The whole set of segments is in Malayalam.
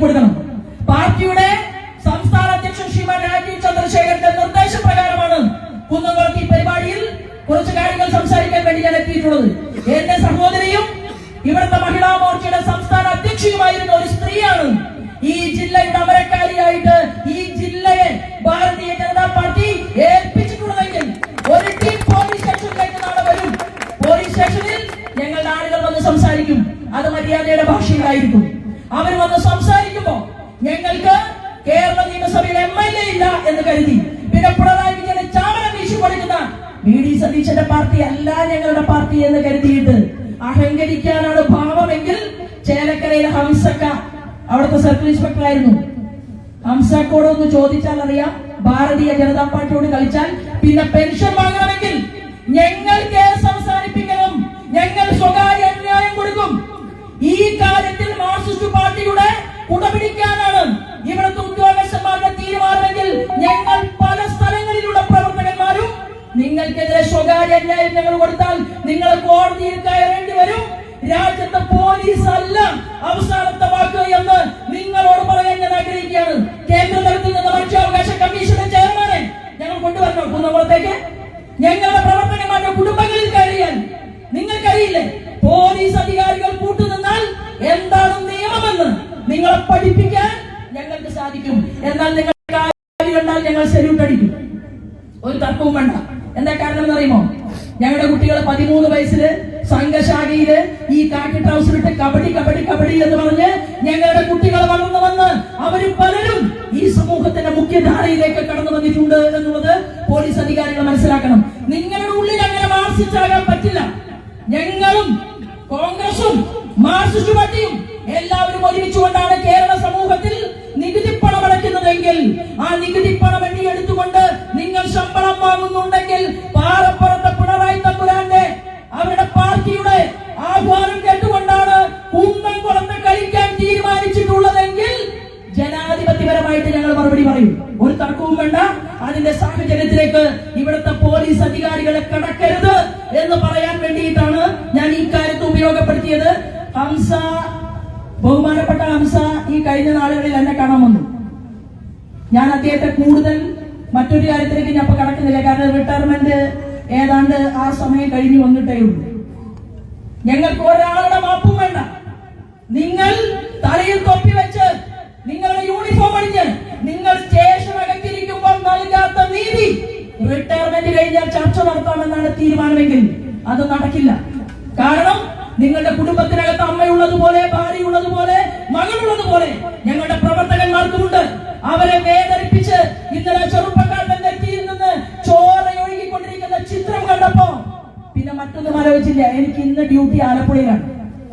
കൊടുക്കണം. പാർട്ടിയുടെ സംസ്ഥാന അധ്യക്ഷൻ ശ്രീമാൻ രാജീവ് ചന്ദ്രശേഖരന്റെ നിർദ്ദേശപ്രകാരമാണ് കുന്നംകുളത്ത് ഈ പരിപാടിയിൽ കുറച്ച് കാര്യങ്ങൾ സംസാരിക്കാൻ വേണ്ടി ഞാൻ എത്തിയിട്ടുള്ളത്. എന്റെ സഹോദരിയും ഇവിടുത്തെ മഹിളാ മോർച്ചയുടെ സംസ്ഥാന അധ്യക്ഷയുമായിരുന്ന ഒരു സ്ത്രീയാണ് ഈ ജില്ലയുടെ അമരക്കാരിയായിട്ട് ഈ ജില്ലയെ ഭാരതീയ ജനതാ പാർട്ടി ഏൽപ്പിച്ചിട്ടുള്ളതെങ്കിൽ ഒരു ടീം പോലീസ് സ്റ്റേഷനിലേക്ക് നാളെ വരും. പോലീസ് സ്റ്റേഷനിൽ ഞങ്ങളുടെ ആളുകൾ വന്ന് സംസാരിക്കും. അത് മര്യാദയുടെ ഭാഷയിലായിരിക്കും. അവർ വന്ന് സംസാരിക്കുമ്പോ ഞങ്ങൾക്ക് കേരള നിയമസഭയിൽ MLA ഇല്ല എന്ന് കരുതി പിന്നെ പിണറായി വിജയനെ ചാമരം വീശി കൊടുക്കുന്ന VD സതീശന്റെ പാർട്ടി അല്ല ഞങ്ങളുടെ പാർട്ടി എന്ന് കരുതിയിട്ട് അഹങ്കരിക്കാനാണ് ഭാവമെങ്കിൽ ചേലക്കരയിലെ ഹംസക്ക അവിടുത്തെ സർക്കിൾ ഇൻസ്പെക്ടർ ആയിരുന്നു. ഹംസക്കോട് ഒന്ന് ചോദിച്ചാൽ അറിയാം, ഭാരതീയ ജനതാ പാർട്ടിയോട് കളിച്ചാൽ പിന്നെ പെൻഷൻ വാങ്ങണമെങ്കിൽ ഞങ്ങൾ കേസ് അവസാനിപ്പിക്കണം, ഞങ്ങൾ സ്വകാര്യ അന്യായം കൊടുക്കും. ഈ കാര്യത്തിൽ മാർക്സിസ്റ്റ് പാർട്ടിയുടെ കുടപിടിക്കാനാണ് ഇവിടുത്തെ ഉദ്യോഗസ്ഥന്മാരുടെ തീരുമാനമെങ്കിൽ ഞങ്ങൾ പല സ്ഥലങ്ങളിലുള്ള പ്രവർത്തകന്മാരും നിങ്ങൾക്കെതിരെ സ്വകാര്യ അന്യായം ഞങ്ങൾ കൊടുത്താൽ നിങ്ങൾ കോടതിയിൽ കയറേണ്ടി വരും. രാജ്യത്തെ പോലീസ് അല്ല അവസാനത്തെ വാക്ക് എന്ന് നിങ്ങളോട് പറയാൻ ഞാൻ ആഗ്രഹിക്കുകയാണ്. കേന്ദ്ര തലത്തിൽ നിന്ന് മനുഷ്യാവകാശ കമ്മീഷന്റെ ചെയർമാനെ ഞങ്ങൾ കൊണ്ടുവരണം കുന്നംകുളത്തേക്ക്. ഞങ്ങളുടെ പ്രവർത്തകന്മാരുടെ കുടുംബങ്ങളിൽ കയറിയാൽ നിങ്ങൾക്കറിയില്ലേ പോലീസ് അധികാരികൾ കൂട്ടുനിന്നാൽ എന്താണ് നിയമമെന്ന് നിങ്ങളെ പഠിപ്പിക്കാൻ ഞങ്ങൾക്ക് സാധിക്കും. എന്നാൽ നിങ്ങൾ കണ്ടാൽ ഞങ്ങൾ സല്യൂട്ട് അടിക്കും, ഒരു തർക്കവും വേണ്ട. എന്താ കാരണം എന്നറിയുമോ? ഞങ്ങളുടെ കുട്ടികൾ 13 വയസ്സില് സംഘശാഖയില് ഈ കാക്കി ട്രൗസർ ഇട്ട് കബഡി കബഡി കബഡി എന്ന് പറഞ്ഞ് ഞങ്ങളുടെ കുട്ടികൾ വളർന്നു വന്ന് അവര് പലരും ഈ സമൂഹത്തിന്റെ മുഖ്യധാരയിലേക്ക് കടന്നു വന്നിട്ടുണ്ട് എന്നുള്ളത് പോലീസ് അധികാരികൾ മനസ്സിലാക്കണം. നിങ്ങളുടെ ഉള്ളിൽ അങ്ങനെ മാർസിസ്റ്റാകാൻ പറ്റില്ല. ഞങ്ങളും കോൺഗ്രസും മാർക്സിസ്റ്റ് പാർട്ടിയും എല്ലാവരും ഒരുമിച്ചുകൊണ്ടാണ് കേരള സമൂഹത്തിൽ നികുതി പണം അടയ്ക്കുന്നതെങ്കിൽ ആ നികുതി പണം എണ്ണിയെടുത്തുകൊണ്ട് നിങ്ങൾ ശമ്പളം വാങ്ങുന്നുണ്ടെങ്കിൽ പാറപ്പുറത്തെ പിണറായി തമ്പുരാന്റെ അവരുടെ പാർട്ടിയുടെ ആഹ്വാനം കേട്ടുകൊണ്ടാണ് കുന്നംകുളത്ത് കളിക്കാൻ തീരുമാനിച്ചിട്ടുള്ളതെങ്കിൽ ജനാധിപത്യപരമായിട്ട് ഞങ്ങൾ മറുപടി പറയും, ഒരു തർക്കവും വേണ്ട. അതിന്റെ സാഹചര്യത്തിലേക്ക് ഇവിടുത്തെ പോലീസ് അധികാരികളെ കടക്കരുത് എന്ന് പറയാൻ വേണ്ടിയിട്ടാണ് ഞാൻ ഈ കാര്യത്തെ ഉപയോഗപ്പെടുത്തിയത്. ഹംസ, ബഹുമാനപ്പെട്ട ഹംസ ഈ കഴിഞ്ഞ നാളുകളിൽ എന്നെ കാണാൻ വന്നു. ഞാൻ അദ്ദേഹത്തെ കൂടുതൽ മറ്റൊരു കാര്യത്തിലേക്ക് ഞാൻ കടക്കുന്നില്ല, കാരണം റിട്ടയർമെന്റ് ഏതാണ്ട് ആ സമയം കഴിഞ്ഞു വന്നിട്ടേ ഉള്ളൂ. ഞങ്ങൾക്ക് ഒരാളുടെ മാപ്പും വേണ്ട. നിങ്ങൾ തലയിൽ തൊപ്പി വെച്ച് നിങ്ങളുടെ യൂണിഫോം അണിഞ്ഞ് നിങ്ങൾ സ്റ്റേഷനകത്തിരിക്കുമ്പോൾ നൽകാത്ത നീതി റിട്ടയർമെന്റ് കഴിഞ്ഞാൽ ചർച്ച നടത്താമെന്നാണ് തീരുമാനമെങ്കിൽ അത് നടക്കില്ല. കാരണം നിങ്ങളുടെ കുടുംബത്തിനകത്ത് അമ്മയുള്ളതുപോലെ, ഭാര്യയുള്ളതുപോലെ, മകളുള്ളതുപോലെ ഞങ്ങളുടെ പ്രവർത്തകന്മാർക്കുമുണ്ട്. അവരെ വേദനിപ്പിച്ച് ഇന്നലെ ചെറുപ്പക്കാരുടെ നെറ്റിയിൽ നിന്ന് ചോരയൊഴുകിക്കൊണ്ടിരിക്കുന്ന ചിത്രം കണ്ടപ്പോ പിന്നെ മറ്റൊന്നും ആലോചിച്ചില്ല. എനിക്ക് ഇന്ന് ഡ്യൂട്ടി ആലപ്പുഴയിലാണ്.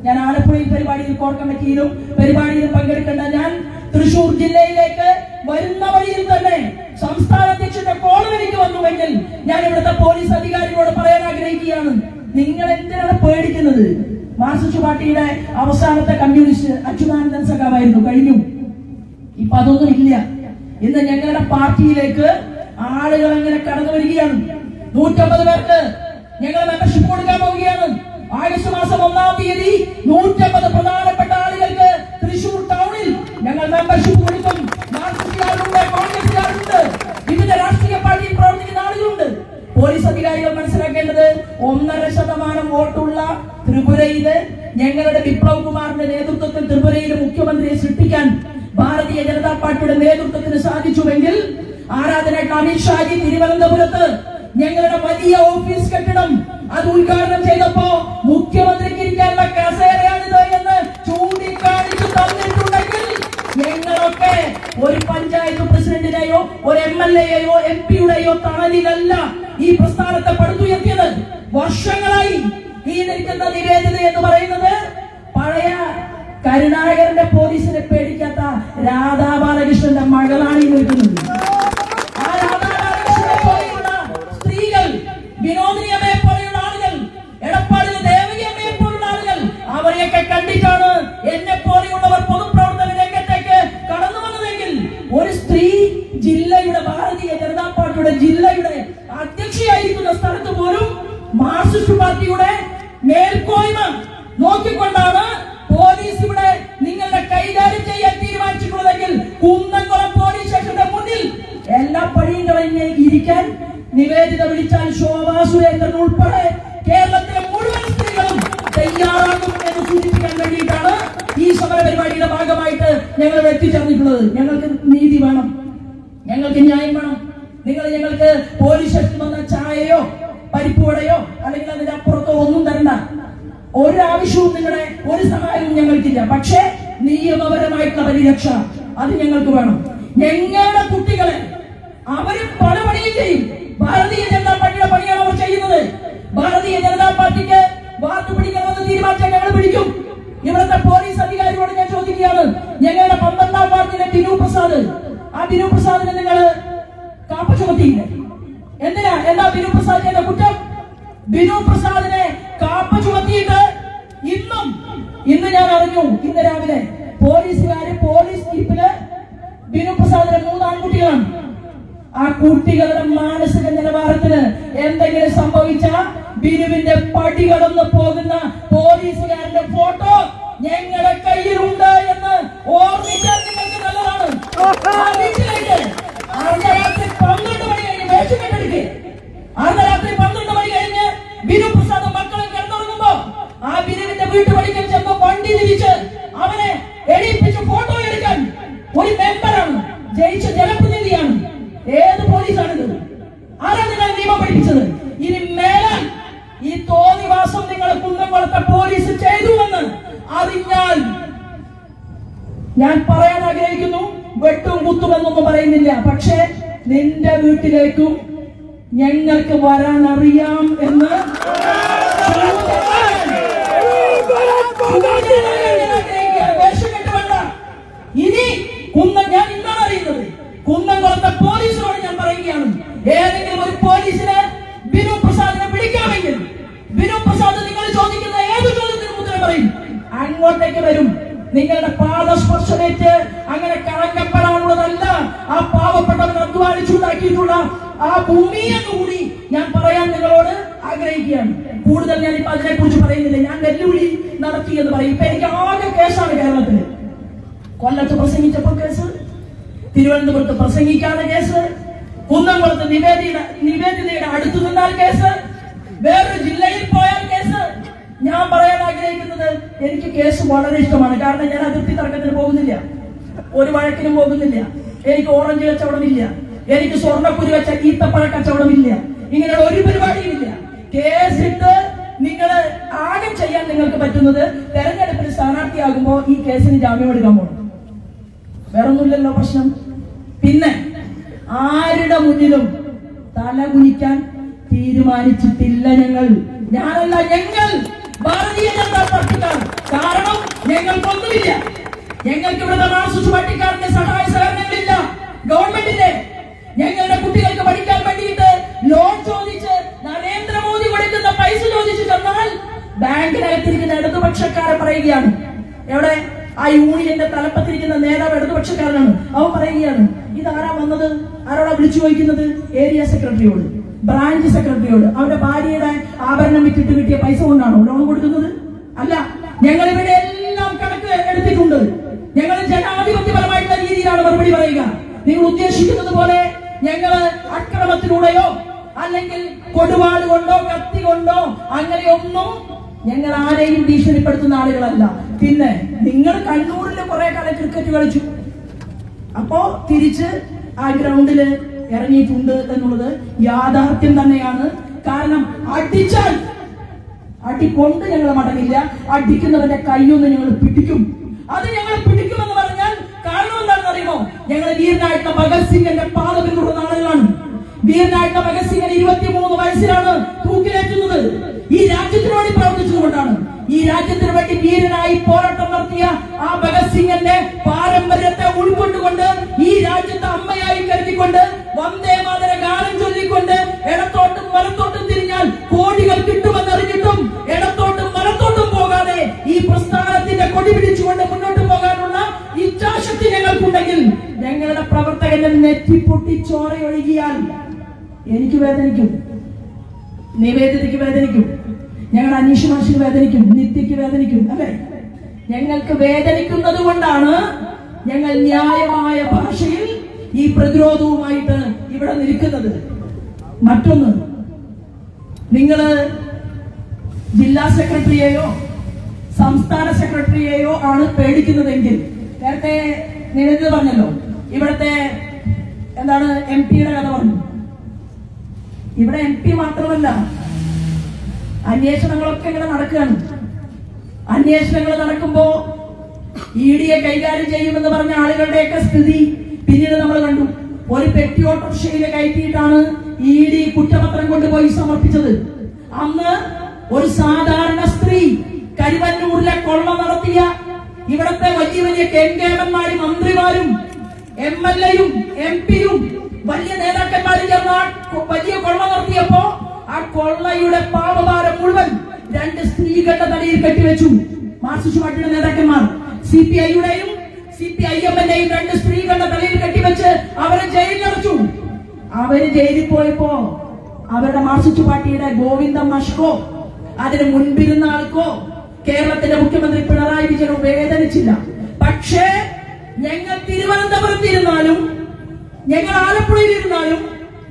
ഞാൻ ആലപ്പുഴയിൽ പരിപാടിയിൽ കോർ കമ്മിറ്റിയിലും പരിപാടിയിലും പങ്കെടുക്കേണ്ട ഞാൻ തൃശൂർ ജില്ലയിലേക്ക് വരുന്ന വഴിയിൽ തന്നെ സംസ്ഥാന അധ്യക്ഷന്റെ കോളം എനിക്ക് വന്നുവെങ്കിൽ ഞാൻ ഇവിടുത്തെ പോലീസ് അധികാരികളോട് പറയാൻ ആഗ്രഹിക്കുകയാണ്, നിങ്ങൾ എന്തിനാണ് പേടിക്കുന്നത്? മാർക്സിസ്റ്റ് പാർട്ടിയുടെ അവസാനത്തെ കമ്മ്യൂണിസ്റ്റ് അച്യുതാനന്ദൻ സഖാവായിരുന്നു, കഴിഞ്ഞു. ഇപ്പൊ അതൊന്നും ഇല്ല. ഇന്ന് ഞങ്ങളുടെ പാർട്ടിയിലേക്ക് ആളുകൾ അങ്ങനെ കടന്നു വരികയാണ്. 150 പേർക്ക് ഞങ്ങൾ മെമ്പർഷിപ്പ് കൊടുക്കാൻ പോവുകയാണ്. ആഗസ്റ്റ് മാസം 1-ാം തീയതി 150 പ്രധാനപ്പെട്ട ആളുകൾക്ക് തൃശൂർ ടൗണിൽ ഞങ്ങൾ മെമ്പർഷിപ്പ് കൊടുക്കും. മാർക്സിസ്റ്റുകാരുണ്ട്, കോൺഗ്രസുകാരുണ്ട്, വിവിധ രാഷ്ട്രീയ പാർട്ടിയിൽ പ്രവർത്തിക്കുന്ന ആളുകളുണ്ട്. പോലീസ് അധികാരികൾ മനസ്സിലാക്കേണ്ടത് 1.5% വോട്ടുള്ള ത്രിപുരയില് ഞങ്ങളുടെ വിപ്ലവ് കുമാറിന്റെ നേതൃത്വത്തിൽ ത്രിപുരയിലെ മുഖ്യമന്ത്രിയെ സൃഷ്ടിക്കാൻ ഭാരതീയ ജനതാ പാർട്ടിയുടെ നേതൃത്വത്തിന് സാധിച്ചുവെങ്കിൽ ആരാധനയുടെ അമിത്ഷാജി തിരുവനന്തപുരത്ത് ഞങ്ങളുടെ വലിയ ഓഫീസ് കെട്ടിടം അത് ഉദ്ഘാടനം ചെയ്തപ്പോ മുഖ്യമന്ത്രിക്ക് ഇരിക്കാനുള്ള കസേരയാണിത് എന്ന് ചൂണ്ടിക്കാണിച്ചു തന്നിട്ടുണ്ടെങ്കിൽ ഞങ്ങളൊക്കെ ഒരു പഞ്ചായത്ത് പ്രസിഡന്റിനെയോ ഒരു MLA-യെയോ MP-യുടെയോ തണലിലല്ല ഈ പ്രസ്ഥാനത്തെ പടുത്തുയർത്തിയത്. വർഷങ്ങളായി ഈ നിൽക്കുന്ന നിവേദിത എന്ന് പറയുന്നത് പഴയ കരുണാകരന്റെ പോലീസിനെ പേടിക്കാത്ത രാധാ ബാലകൃഷ്ണന്റെ മകളാണ് ഈ നിൽക്കുന്നത്. ആ രാധാ ബാലകൃഷ്ണനെ പോലെയുള്ള സ്ത്രീകൾ, വിനോദിനി അമ്മയെ പോലെയുള്ള ആളുകൾ, എടപ്പാടിലെ ദേവകി അമ്മയെ പോലുള്ള ആളുകൾ, അവരെയൊക്കെ കണ്ടിട്ടാണ് എന്നെ പോലെയുള്ളവർ പൊതുപ്രവർത്തന രംഗത്തേക്ക് കടന്നു വന്നതെങ്കിൽ ഒരു സ്ത്രീ ജില്ലയുടെ ഭാരതീയ ജനതാ പാർട്ടിയുടെ ജില്ലയുടെ അധ്യക്ഷയായിരിക്കുന്ന സ്ഥലത്ത് പോലും മാർക്സിസ്റ്റ് പാർട്ടിയുടെ മേൽക്കോയ്മ നോക്കിക്കൊണ്ടാണ് പോലീസ് ഇവിടെ നിങ്ങളുടെ കൈകാര്യം ചെയ്യാൻ തീരുമാനിച്ചു. ഇരിക്കാൻ നിവേദിത വിളിച്ചാൽ ശോഭാ സുരേന്ദ്രൻ ഉൾപ്പെടെ കേരളത്തിലെ മുഴുവൻ സ്ത്രീകളും തയ്യാറാകും എന്ന് സൂചിപ്പിക്കാൻ വേണ്ടിയിട്ടാണ് ഈ സമര പരിപാടിയുടെ ഭാഗമായിട്ട് ഞങ്ങൾ എത്തിച്ചേർന്നിട്ടുള്ളത്. ഞങ്ങൾക്ക് നീതി വേണം, ഞങ്ങൾക്ക് ന്യായം വേണം. നിങ്ങൾ ഞങ്ങൾക്ക് പോലീസ് സ്റ്റേഷനിൽ വന്ന ചായയോ പരിപ്പുവടയോ അല്ലെങ്കിൽ അതിന്റെ അപ്പുറത്തോ ഒന്നും തരണ്ട. ഒരാവശ്യവും നിങ്ങളുടെ ഒരു സഹായവും ഞങ്ങൾക്കില്ല. പക്ഷേ നിയമപരമായിട്ടുള്ള പരിരക്ഷ അത് ഞങ്ങൾക്ക് വേണം. ഞങ്ങളുടെ കുട്ടികളെ അവര് പല പണിയും ചെയ്യും. ഭാരതീയ ജനതാ പാർട്ടിയുടെ പണിയാണ് അവർ ചെയ്യുന്നത്. ഭാരതീയ ജനതാ പാർട്ടിക്ക് വാർഡ് പിടിക്കണമെന്ന് തീരുമാനിച്ചാൽ ഞങ്ങൾ പിടിക്കും. ഇവിടുത്തെ പോലീസ് അധികാരിയോട് ഞാൻ ചോദിക്കുകയാണ്, ഞങ്ങളുടെ 12ാം വാർഡിലെ ബിനു പ്രസാദ്, ആ ബിനു പ്രസാദിനെ നിങ്ങൾ കാപ്പ ചുമത്തിയില്ലേ? എന്തിനാ? എന്താ ബിനു പ്രസാദ് ചെയ്ത കുറ്റം? ബിനു പ്രസാദിനെ കാപ്പ ചുമത്തിയിട്ട് ഇന്ന് ഞാൻ അറിഞ്ഞു, ഇന്ന് രാവിലെ പോലീസുകാര് പോലീസ് ജീപ്പില് ബിനു പ്രസാദിന്റെ 3 ആൺകുട്ടികളാണ്. ആ കുട്ടികളുടെ മാനസിക നിലവാരത്തിന് എന്തെങ്കിലും സംഭവിച്ച ബിനുവിന്റെ പടി കടന്നു പോകുന്ന പോലീസുകാരന്റെ ഫോട്ടോ ഞങ്ങളുടെ കയ്യിലുണ്ട് എന്ന് ഓർമ്മിക്കാൻ നിങ്ങൾക്ക് നല്ലതാണ്. അർദ്ധരാത്രി 12 മണി കഴിഞ്ഞ് വേഷം കെട്ടെടുക്കുക. അർദ്ധരാത്രി 12 മണി കഴിഞ്ഞ് ബിനു പ്രസാദ് മക്കളെ കിടന്നുറങ്ങുമ്പോ ആ ബിനുവിന്റെ വീട്ടുപടിക്കൽ ചെന്ന് വണ്ടി തിരിച്ച് അവനെ എണീപ്പിച്ച് ഫോട്ടോ എടുക്കാൻ ഒരു മെമ്പറാണ്, ജയിച്ച ജനപ്രതിനിധിയാണ്. ഏത് പോലീസാണിത്? ആരാണ് നിങ്ങൾ നിയമം പഠിപ്പിച്ചത്? ഇനി മേലാൽ ഈ തോന്നിവാസം നിങ്ങൾ കുന്നംകുളത്തെ പോലീസ് ചെയ്തുവെന്ന് അറിഞ്ഞാൽ ഞാൻ പറയാൻ ആഗ്രഹിക്കുന്നു. വെട്ടും കുത്തുമെന്നൊന്നും പറയുന്നില്ല, പക്ഷേ നിന്റെ വീട്ടിലേക്കും ഞങ്ങൾക്ക് വരാൻ അറിയാം എന്ന് ഇനി ഞാൻ ഇന്നാണ് അറിയുന്നത്. കുന്നംകുളത്തെ പോലീസിനോട് ഞാൻ പറയുകയാണ്, ഏതെങ്കിലും ഒരു പോലീസിനെ ബിനു പ്രസാദിനെ പിടിക്കാമെങ്കിൽ ബിനു പ്രസാദ് നിങ്ങൾ ചോദിക്കുന്ന ഏത് ചോദ്യത്തിനും ഉത്തരം പറയും. അങ്ങോട്ടേക്ക് വരും. നിങ്ങളുടെ പാദസ്പർശനേറ്റ് അങ്ങനെ കളങ്കപ്പെടാനുള്ളതല്ല ആ പാവപ്പെട്ടവൻ അധ്വാനിച്ചുണ്ടാക്കിയിട്ടുള്ള ആ ഭൂമി എന്നുകൂടി ഞാൻ പറയാൻ നിങ്ങളോട് ആഗ്രഹിക്കുകയാണ്. കൂടുതൽ ഞാൻ ഇപ്പൊ അതിനെ കുറിച്ച് പറയുന്നില്ല. ഞാൻ വെല്ലുവിളി നടത്തി എന്ന് പറയും. ഇപ്പൊ എനിക്ക് ആകെ കേസാണ് കേരളത്തില്. കൊല്ലത്ത് പ്രസംഗിച്ചപ്പോൾ കേസ്, തിരുവനന്തപുരത്ത് പ്രസംഗിക്കാതെ കേസ്, കുന്നംകുളത്ത് നിവേദിതയുടെ അടുത്തു നിന്നാൽ കേസ്, വേറൊരു ജില്ലയിൽ പോയാൽ കേസ്. ഞാൻ പറയാൻ ആഗ്രഹിക്കുന്നത്, എനിക്ക് കേസ് വളരെ ഇഷ്ടമാണ്. കാരണം ഞാൻ അതിർത്തി തർക്കത്തിന് പോകുന്നില്ല, ഒരു വഴക്കിനും പോകുന്നില്ല, എനിക്ക് ഓറഞ്ച് കച്ചവടമില്ല, എനിക്ക് സ്വർണ്ണക്കുരി വെച്ച ഈത്തപ്പഴ കച്ചവടമില്ല, ഇങ്ങനെയുള്ള ഒരു പരിപാടിയും ഇല്ല. കേസിട്ട് നിങ്ങൾ ആകെ ചെയ്യാൻ നിങ്ങൾക്ക് പറ്റുന്നത് തെരഞ്ഞെടുപ്പിൽ സ്ഥാനാർത്ഥിയാകുമ്പോ ഈ കേസിന് ജാമ്യം എടുക്കാൻ പോകണം. വേറൊന്നുമില്ലല്ലോ പ്രശ്നം. പിന്നെ ആരുടെ മുന്നിലും തല കുനിക്കാൻ തീരുമാനിച്ചിട്ടില്ല ഞാനല്ല, ഞങ്ങൾ ഭാരതീയ ജനതാ പാർട്ടിക്കാർ. കാരണം ഞങ്ങൾക്കൊന്നുമില്ല. ഞങ്ങൾക്ക് ഇവിടുത്തെ മാർക്സിസ്റ്റ് പാർട്ടിക്കാരന്റെ സഹായ സഹകരണങ്ങളില്ല. ഗവൺമെന്റിന്റെ ഞങ്ങളുടെ കുട്ടികൾക്ക് പഠിക്കാൻ വേണ്ടിയിട്ട് ലോൺ ചോദിച്ച് നരേന്ദ്രമോദി കൊടുക്കുന്ന പൈസ ചോദിച്ചു ചെന്നാൽ ബാങ്കിനകത്തിരിക്കുന്ന ഇടതുപക്ഷക്കാരെ പറയുകയാണ്. എവിടെ? ആ യൂണിയന്റെ തലപ്പത്തിരിക്കുന്ന നേതാവ് ഇടതുപക്ഷക്കാരനാണ്. അവൻ പറയുകയാണ്, ഇതാരാ വന്നത്? ആരോടാ വിളിച്ചു ചോദിക്കുന്നത്? ഏരിയ സെക്രട്ടറിയോട്, ബ്രാഞ്ച് സെക്രട്ടറിയോട്. അവരുടെ ഭാര്യയുടെ ആഭരണം വിറ്റിട്ട് കിട്ടിയ പൈസ കൊണ്ടാണോ ലോൺ കൊടുക്കുന്നത്? അല്ല. ഞങ്ങൾ ഇവിടെ എല്ലാം കണക്ക് എടുത്തിട്ടുണ്ട്. ഞങ്ങൾ ജനാധിപത്യപരമായിട്ടുള്ള രീതിയിലാണ് മറുപടി പറയുക. നിങ്ങൾ ഉദ്ദേശിക്കുന്നത് പോലെ ഞങ്ങള് അക്രമത്തിലൂടെയോ അല്ലെങ്കിൽ കൊടുവാട് കൊണ്ടോ കത്തി കൊണ്ടോ അങ്ങനെയൊന്നും ഞങ്ങൾ ആരെയും ഭീഷണിപ്പെടുത്തുന്ന ആളുകളല്ല. പിന്നെ നിങ്ങൾ കണ്ണൂരിൽ കുറെ കാലം ക്രിക്കറ്റ് കളിച്ചു, അപ്പോ തിരിച്ച് ആ ഗ്രൗണ്ടില് ഇറങ്ങിയിട്ടുണ്ട് എന്നുള്ളത് യാഥാർത്ഥ്യം തന്നെയാണ്. കാരണം അടിച്ചാൽ അടികൊണ്ട് ഞങ്ങൾ മടങ്ങില്ല, അടിക്കുന്നവന്റെ കൈയൊന്ന് ഞങ്ങൾ പിടിക്കും. അത് ഞങ്ങൾ പിടിക്കുമെന്ന് പറഞ്ഞാൽ കാരണം എന്താണെന്ന് അറിയുമോ? ഞങ്ങൾ വീരനായിട്ടുള്ള ഭഗത് സിംഗിന്റെ പാത പിന്തുടർന്ന ആളുകളാണ്. വീരനായിട്ടുള്ള ഭഗത് സിംഗിന് 23 വയസ്സിലാണ് തൂക്കിലേറ്റുന്നത്. ഈ രാജ്യത്തിന് വേണ്ടി പ്രവർത്തിച്ചുകൊണ്ടാണ്. ഈ രാജ്യത്തിന് വേണ്ടി വീരനായി പോരാട്ടം നടത്തിയ ആ ഭഗത് സിംഗിന്റെ പാരമ്പര്യത്തെ ഉൾക്കൊണ്ടുകൊണ്ട് ഈ രാജ്യത്തെ അമ്മയായി കരുതിക്കൊണ്ട് വന്ദേ മാതര ഗാനം ചൊല്ലിക്കൊണ്ട് ഇടത്തോട്ടും വലത്തോട്ടും തിരിഞ്ഞാൽ കോടികൾ കിട്ടുമെന്നറിഞ്ഞിട്ടും ഇടത്തോട്ടും വലത്തോട്ടും പോകാതെ ഈ പ്രസ്ഥാനത്തിന്റെ കൊടി പിടിച്ചുകൊണ്ട് മുന്നോട്ട് പോകാനുള്ള ഇച്ഛാശക്തി ഞങ്ങൾക്കുണ്ടെങ്കിൽ ഞങ്ങളുടെ പ്രവർത്തകന്റെ നെറ്റിപ്പൊട്ടി ചോരയൊഴുകിയാൽ എനിക്ക് വേദനിക്കും, നിവേദിതയ്ക്ക് വേദനിക്കും, ഞങ്ങളുടെ അനീഷ് മാഷിന് വേദനിക്കും, നിത്യയ്ക്ക് വേദനിക്കും. അല്ലെ? ഞങ്ങൾക്ക് വേദനിക്കുന്നത് കൊണ്ടാണ് ഞങ്ങൾ ന്യായമായ ഭാഷയിൽ ഈ പ്രതിരോധവുമായിട്ട് ഇവിടെ നിൽക്കുന്നത്. മറ്റൊന്ന്, നിങ്ങള് ജില്ലാ സെക്രട്ടറിയെയോ സംസ്ഥാന സെക്രട്ടറിയെയോ ആണ് പേടിക്കുന്നതെങ്കിൽ, നേരത്തെ നിരഞ്ജൻ പറഞ്ഞല്ലോ, ഇവിടുത്തെ എന്താണ് MP യുടെ കഥ പറഞ്ഞു. ഇവിടെ MP മാത്രമല്ല, അന്വേഷണങ്ങളൊക്കെ ഇങ്ങനെ നടക്കുകയാണ്. അന്വേഷണങ്ങൾ നടക്കുമ്പോ ED കൈകാര്യം ചെയ്യുമെന്ന് പറഞ്ഞ ആളുകളുടെയൊക്കെ സ്ഥിതി പിന്നീട് നമ്മൾ കണ്ടു. ഒരു പെട്ടി ഓട്ടോറിക്ഷയിൽ കയറ്റിയിട്ടാണ് ED കുറ്റപത്രം കൊണ്ടുപോയി സമർപ്പിച്ചത്. അന്ന് ഒരു സാധാരണ സ്ത്രീ കരുവന്നൂരിലെ കൊള്ള നടത്തിയ ഇവിടത്തെ വലിയ വലിയ കേന്ദ്രമന്മാരും മന്ത്രിമാരും MLA-യും MP-യും വലിയ നേതാക്കന്മാരും ചേർന്ന് വലിയ കൊള്ള നടത്തിയപ്പോ ആ കൊള്ളയുടെ പാപഭാരം മുഴുവൻ 2 സ്ത്രീകളുടെ തലയിൽ കെട്ടിവെച്ചു. മാർക്സിസ്റ്റ് പാർട്ടിയുടെ നേതാക്കന്മാർ CPI-യുടെയും CPIM-ന്റെയും 2 സ്ത്രീകളുടെ തലയിൽ കെട്ടിവെച്ച് അവരെ ജയിലിലടച്ചു. അവര് ജയിലിൽ പോയപ്പോ അവരുടെ മാർക്സിസ്റ്റ് പാർട്ടിയുടെ ഗോവിന്ദ മാഷ്കോ അതിന് മുൻപിരുന്ന ആൾക്കോ കേരളത്തിന്റെ മുഖ്യമന്ത്രി പിണറായി വിജയനോ വേദനിച്ചില്ല. പക്ഷേ ഞങ്ങൾ തിരുവനന്തപുരത്തിരുന്നാലും, ഞങ്ങൾ ആലപ്പുഴയിലിരുന്നാലും,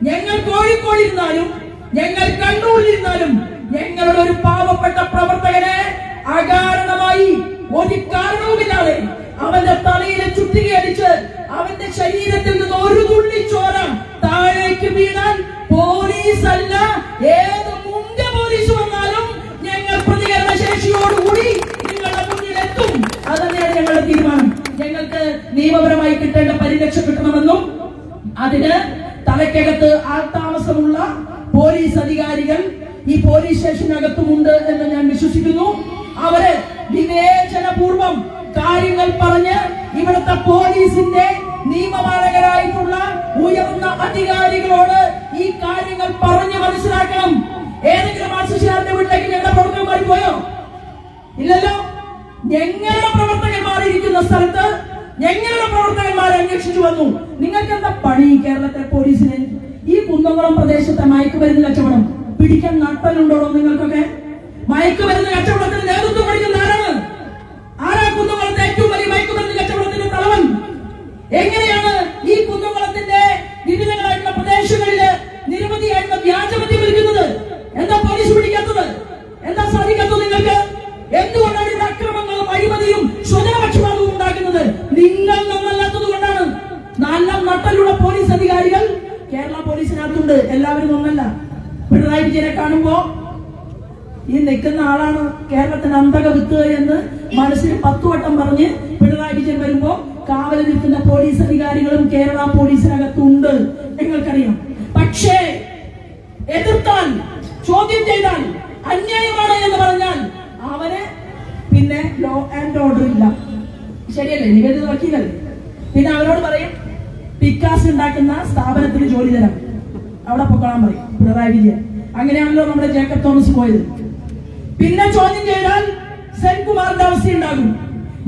ഞങ്ങൾ കോഴിക്കോടിരുന്നാലും, ഞങ്ങൾ കണ്ണൂരിലിരുന്നാലും ഞങ്ങളുടെ ഒരു പാവപ്പെട്ട പ്രവർത്തകനെ അകാരണമായി ഒരു കാരണവുമില്ലാതെ അവന്റെ തലയിലെ ചുറ്റികയടിച്ച് അവന്റെ ശരീരത്തിൽ നിന്ന് ഒരു തുള്ളി ചോര താഴേക്ക് വീണാൽ പോലീസ് അല്ല, ഏത് മുന്ത പോലീസ് വന്നാലും ഞങ്ങൾ പ്രതികരണ ശേഷിയോടുകൂടി നിങ്ങളുടെ മുന്നിലെത്തും. അതന്നെയാണ് ഞങ്ങളുടെ തീരുമാനം. ഞങ്ങൾക്ക് നിയമപരമായി കിട്ടേണ്ട പരിരക്ഷ കിട്ടണമെന്നും അതിന് തലയ്ക്കകത്ത് ആൾതാമസമുള്ള പോലീസ് അധികാരികൾ ഈ പോലീസ് സ്റ്റേഷനകത്തുമുണ്ട് എന്ന് ഞാൻ വിശ്വസിക്കുന്നു. അവര് വിവേചനപൂർവം കാര്യങ്ങൾ പറഞ്ഞ് ഇവിടുത്തെ പോലീസിന്റെ നിയമപാലകരായിട്ടുള്ള ഉയർന്ന അധികാരികളോട് ഈ കാര്യങ്ങൾ പറഞ്ഞ് മനസ്സിലാക്കണം. ഏതെങ്കിലും മാർക്സിസ്റ്റുകാരുടെ വീട്ടിലേക്ക് ഞങ്ങളുടെ പ്രവർത്തകന്മാർ പോയോ? ഇല്ലല്ലോ. ഞങ്ങളുടെ പ്രവർത്തകന്മാർ ഇരിക്കുന്ന സ്ഥലത്ത് ഞങ്ങളുടെ പ്രവർത്തകന്മാരെ അന്വേഷിച്ചു വന്നു. നിങ്ങൾക്ക് എന്താ പണി കേരളത്തിലെ പോലീസിന്? ഈ കുന്നംകുളം പ്രദേശത്തെ മയക്കുമരുന്ന് കച്ചവടം പിടിക്കാൻ നട്ടലുണ്ടോ നിങ്ങൾക്കൊക്കെ? മയക്കുമരുന്ന് കച്ചവടത്തിന് നേതൃത്വം കൊടുക്കുന്ന ആരാണ്? ആരാ കുന്നംകുളത്തെ ഏറ്റവും വലിയ മയക്കുമരുന്ന് കച്ചവടത്തിന്റെ തലവൻ? എങ്ങനെയാണ് ഈ കുന്നംകുളത്തിന്റെ വിവിധങ്ങളായിട്ടുള്ള പ്രദേശങ്ങളില് നിരവധിയായിട്ടുള്ള വ്യാജമദ്യം വിൽക്കുന്നത്? എന്താ പോലീസ് പിടിക്കാത്തത്? എന്താ സാധിക്കാത്തത് നിങ്ങൾക്ക്? എന്തുകൊണ്ടാണ് ഇവിടെ അക്രമങ്ങളും അഴിമതിയും സ്വജനപക്ഷപാതവും ഉണ്ടാക്കുന്നത്? നിങ്ങൾ നന്നല്ലാത്തത് കൊണ്ടാണ്. നല്ല നട്ടലുള്ള പോലീസ് അധികാരികൾ കേരള പോലീസിനകത്തുണ്ട്. എല്ലാവരും ഒന്നല്ല. പിണറായി വിജയനെ കാണുമ്പോ ഈ നിൽക്കുന്ന ആളാണ് കേരളത്തിന് അന്തക വിത്ത് എന്ന് മനസ്സിൽ 10 വട്ടം പറഞ്ഞ് പിണറായി വിജയൻ വരുമ്പോ കാവൽ നിൽക്കുന്ന പോലീസ് അധികാരികളും കേരള പോലീസിനകത്തുണ്ട്. നിങ്ങൾക്കറിയാം. പക്ഷേ എതിർത്താൽ, ചോദ്യം ചെയ്താൽ, അന്യായമാണ് എന്ന് പറഞ്ഞാൽ അവന് പിന്നെ ലോ ആൻഡ് ഓർഡർ ഇല്ല. ശരിയല്ലേ? നിവേദിത വക്കീലല്ലേ? പിന്നെ അവരോട് പറയും പിക്കാസ് ഉണ്ടാക്കുന്ന സ്ഥാപനത്തിൽ ജോലി തരാം, അവിടെ പൊക്കളാൻ പറയും പിണറായി വിജയൻ. അങ്ങനെയാണല്ലോ നമ്മുടെ ജേക്കബ് തോമസ് പോയത്. പിന്നെ ചോദ്യം ചെയ്താൽ സെൻകുമാറിന്റെ അവസ്ഥയുണ്ടാകും.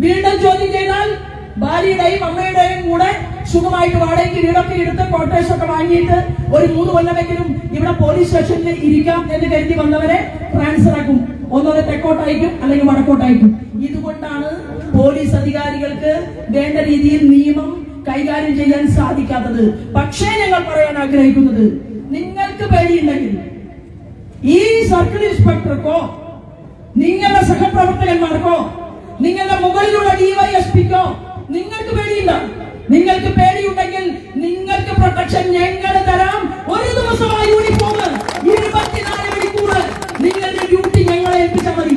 വീണ്ടും ചോദ്യം ചെയ്താൽ ഭാര്യയുടെയും അമ്മയുടെയും കൂടെ സുഖമായിട്ട് വാടകയ്ക്ക് വീടൊക്കെ എടുത്ത് ക്വാർട്ടേഴ്സ് ഒക്കെ വാങ്ങിയിട്ട് ഒരു 3 കൊല്ലമെങ്കിലും ഇവിടെ പോലീസ് സ്റ്റേഷനിൽ ഇരിക്കാം എന്ന് കരുതി വന്നവരെ ട്രാൻസ്ഫർ ആക്കും. ഒന്നോടെ തെക്കോട്ടയക്കും അല്ലെങ്കിൽ വടക്കോട്ടയക്കും. ഇതുകൊണ്ടാണ് പോലീസ് അധികാരികൾക്ക് വേണ്ട രീതിയിൽ നിയമം കൈകാര്യം ചെയ്യാൻ സാധിക്കാത്തത്. പക്ഷേ ഞങ്ങൾ പറയാൻ ആഗ്രഹിക്കുന്നത്, നിങ്ങൾക്ക് പേടിയുണ്ടെങ്കിൽ ഈ സർക്കിൾ ഇൻസ്പെക്ടർക്കോ നിങ്ങളുടെ സഹപ്രവർത്തകന്മാർക്കോ നിങ്ങളുടെ മുകളിലുള്ള DYSP-ക്കോ നിങ്ങൾക്ക് പേടിയില്ല. നിങ്ങൾക്ക് പേടിയുണ്ടെങ്കിൽ നിങ്ങൾക്ക് പ്രൊട്ടക്ഷൻ ഞങ്ങൾ തരാം. ഒരു ദിവസം ആ യൂണിഫോം 24 മണിക്കൂർ നിങ്ങളുടെ ഡ്യൂട്ടി ഞങ്ങളെ ഏൽപ്പിച്ചാൽ മതി.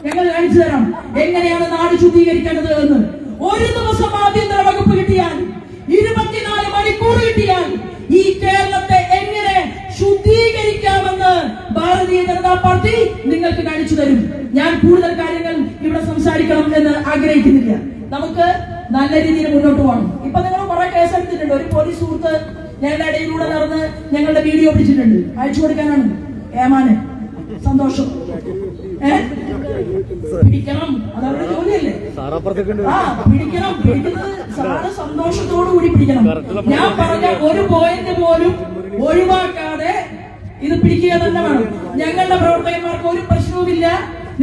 ഞങ്ങൾ കാണിച്ചു തരാം എങ്ങനെയാണ് നാട് ശുദ്ധീകരിക്കേണ്ടത് എന്ന്. ഒരു ദിവസം ആഭ്യന്തര വകുപ്പ് കിട്ടിയാൽ, 24 മണിക്കൂർ കിട്ടിയാൽ ഈ കേരളത്തെ എങ്ങനെ ശുദ്ധീകരിക്കാമെന്ന് ഭാരതീയ ജനതാ പാർട്ടി നിങ്ങൾക്ക് കാണിച്ചു തരും. ഞാൻ കൂടുതൽ കാര്യങ്ങൾ ഇവിടെ സംസാരിക്കണം എന്ന് ആഗ്രഹിക്കുന്നില്ല. നമുക്ക് നല്ല രീതിയിൽ മുന്നോട്ട് പോകണം. ഇപ്പൊ നിങ്ങൾ കുറെ കേസെടുത്തിട്ടുണ്ട്. ഒരു പോലീസ് സുഹൃത്ത് ഞങ്ങളുടെ ഇടയിലൂടെ നടന്ന് ഞങ്ങളുടെ വീഡിയോ പിടിച്ചിട്ടുണ്ട്. അയച്ചു കൊടുക്കാനാണ്. ഏമാന് സന്തോഷം. പിടിക്കണം, അതവരുടെ ജോലിയല്ലേ? പിടിക്കണം. പിടിക്കുന്നത് സാറ് സന്തോഷത്തോടു കൂടി പിടിക്കണം. ഞാൻ പറഞ്ഞ ഒരു പോയിന്റ് പോലും ഒഴിവാക്കാതെ ഇത് പിടിക്കുക തന്നെ വേണം. ഞങ്ങളുടെ പ്രവർത്തകന്മാർക്ക് ഒരു പ്രശ്നവുമില്ല.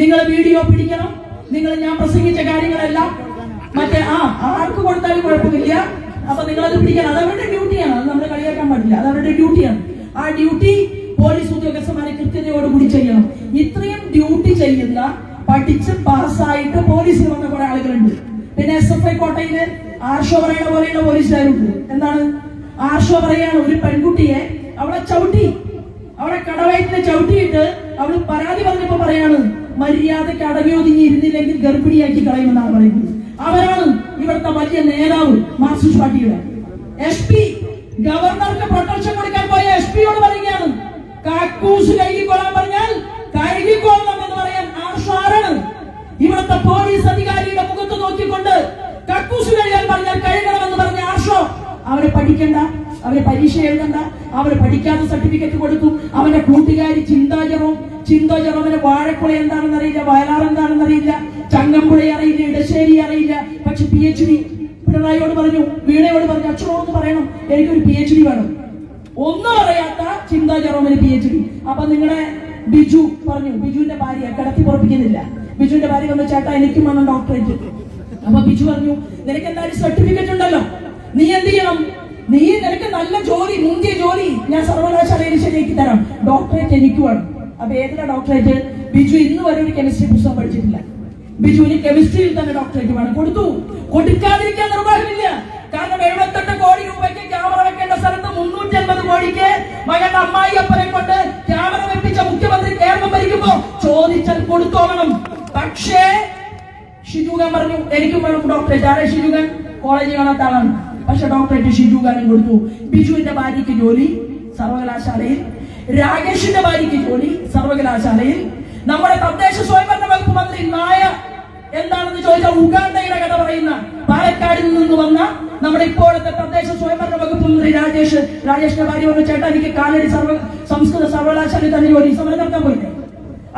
നിങ്ങൾ വീഡിയോ പിടിക്കണം. നിങ്ങൾ ഞാൻ പ്രസംഗിച്ച കാര്യങ്ങളെല്ലാം മറ്റേ ആർക്ക് കൊടുത്താലും കുഴപ്പമില്ല. അപ്പൊ നിങ്ങളത് പിടിക്കണം. അതവരുടെ ഡ്യൂട്ടിയാണ്. അത് നമ്മൾ കളിയാക്കാൻ പാടില്ല. അതവരുടെ ഡ്യൂട്ടിയാണ്. ആ ഡ്യൂട്ടി പോലീസ് ഉദ്യോഗസ്ഥന്മാരെ കൃത്യതയോടുകൂടി ചെയ്യണം. ഇത്രയും ഡ്യൂട്ടി ചെയ്യുന്ന പഠിച്ച് പാസ്സായിട്ട് പോലീസിൽ വന്ന കുറെ ആളുകളുണ്ട്. പിന്നെ SFI കോട്ടയില് ആർഷോ പറയുന്ന പോലെയുള്ള പോലീസുകാരുണ്ട്. എന്താണ് ആർഷോ പറയാണ്, ഒരു പെൺകുട്ടിയെ അവളെ ചവിട്ടി, അവളെ കടവയറ്റിനെ ചവിട്ടിയിട്ട് അവള് പരാതി പറഞ്ഞപ്പോ പറയാണ്, മര്യാദയ്ക്ക് അടങ്ങി ഒതുങ്ങി ഇരുന്നില്ലെങ്കിൽ ഗർഭിണിയാക്കി കളയുമെന്നാണ് പറയുന്നത്. അവരാണ് ഇവിടുത്തെ വലിയ നേതാവ് മാർക്സിസ്റ്റ് പാർട്ടിയുടെ. SP ഗവർണർക്ക് പ്രൊട്ടക്ഷൻ കൊടുക്കാൻ പോയ SP യോട് പറയുകയാണ്, കാക്കൂസ് കഴുകിക്കൊള്ളാൻ പറഞ്ഞാൽ കഴുകിക്കൊള്ളണം എന്ന് പറയാൻ ആർഷോ ആരാണ്? ഇവിടുത്തെ പോലീസ് അധികാരിയുടെ മുഖത്ത് നോക്കിക്കൊണ്ട് കക്കൂസ് കഴുകാൻ പറഞ്ഞാൽ കഴുകണമെന്ന് പറഞ്ഞ ആർഷോ അവരെ പഠിക്കണ്ട, അവരെ പരീക്ഷ എഴുതണ്ട, അവര് പഠിക്കാത്ത സർട്ടിഫിക്കറ്റ് കൊടുക്കും. അവന്റെ കൂട്ടുകാരി ചിന്തോജറോമിന് വാഴക്കുള എന്താണെന്ന് അറിയില്ല, വയലാർ എന്താണെന്ന് അറിയില്ല, ചങ്ങമ്പുഴ അറിയില്ല, ഇടശ്ശേരി അറിയില്ല. പക്ഷെ PhD പിണറായിയോട് പറഞ്ഞു, വീണയോട് പറഞ്ഞു, അച്ഛനോട് പറയണം എനിക്കൊരു PhD വേണം. ഒന്നും അറിയാത്ത ചിന്തോജറോമിന് PhD. അപ്പൊ നിങ്ങളുടെ ബിജു പറഞ്ഞു, ബിജുവിന്റെ ഭാര്യ കിടത്തി പുറപ്പിക്കുന്നില്ല. ബിജുവിന്റെ ഭാര്യ പറഞ്ഞു, ചേട്ടാ എനിക്കും വേണം ഡോക്ടറേറ്റ്. അപ്പൊ ബിജു പറഞ്ഞു, നിനക്ക് എന്തായാലും സർട്ടിഫിക്കറ്റ് ഉണ്ടല്ലോ, നീ എന്ത് ചെയ്യണം, നിനക്ക് നല്ല ജോലി, മുന്തിയ ജോലി ഞാൻ സർവകലാശാലയിൽ ശരിയാക്കി തരാം, ഡോക്ടറേറ്റ് എനിക്ക് വേണം. അപ്പൊ ഏതിനാ ഡോക്ടറേറ്റ്? ബിജു ഇന്ന് വരെ ഒരു കെമിസ്ട്രി പുസ്തകം പഠിച്ചിട്ടില്ല. ബിജുവിന് കെമിസ്ട്രിയിൽ തന്നെ ഡോക്ടറേറ്റ് വേണം. കൊടുത്തു, കൊടുക്കാതിരിക്കാൻ നിർവാഹമില്ല. കാരണം 78 കോടി രൂപയ്ക്ക് ക്യാമറ വെക്കേണ്ട സ്ഥലത്ത് 350 കോടിക്ക് മകന്റെ അമ്മായിയപ്പനെ കൊണ്ട് ക്യാമറ വെപ്പിച്ച മുഖ്യമന്ത്രി കേരളം ഭരിക്കുമ്പോ ചോദിച്ചാൽ കൊടുത്തോളണം. പക്ഷേ ഷിജുഖാൻ പറഞ്ഞു എനിക്കും വേണം ഡോക്ടറേറ്റ്. ആരെ ഷിജുഖാൻ? കോളേജ് കാണാത്ത ആളാണ്. പക്ഷെ ഡോക്ടറേറ്റ് ഷിജുഖാനും കൊടുത്തു. ബിജുവിന്റെ ഭാര്യയ്ക്ക് ജോലി സർവകലാശാലയിൽ, രാകേഷിന്റെ ഭാര്യയ്ക്ക് ജോലി സർവകലാശാലയിൽ. നമ്മുടെ തദ്ദേശ സ്വയംഭരണ വകുപ്പ് മന്ത്രി നായ എന്താണെന്ന് ചോദിച്ചാൽ ഉഗാണ്ടയുടെ കഥ പറയുന്ന പാലക്കാടിൽ നിന്ന് വന്ന നമ്മുടെ ഇപ്പോഴത്തെ തദ്ദേശ സ്വയംഭരണ വകുപ്പ് മന്ത്രി രാജേഷിന്റെ ഭാര്യ പറഞ്ഞു, ചേട്ടാ എനിക്ക് കാലടി സംസ്കൃത സർവകലാശാലയിൽ തന്നെ ജോലി. സമരം നടത്താൻ പോയില്ലേ?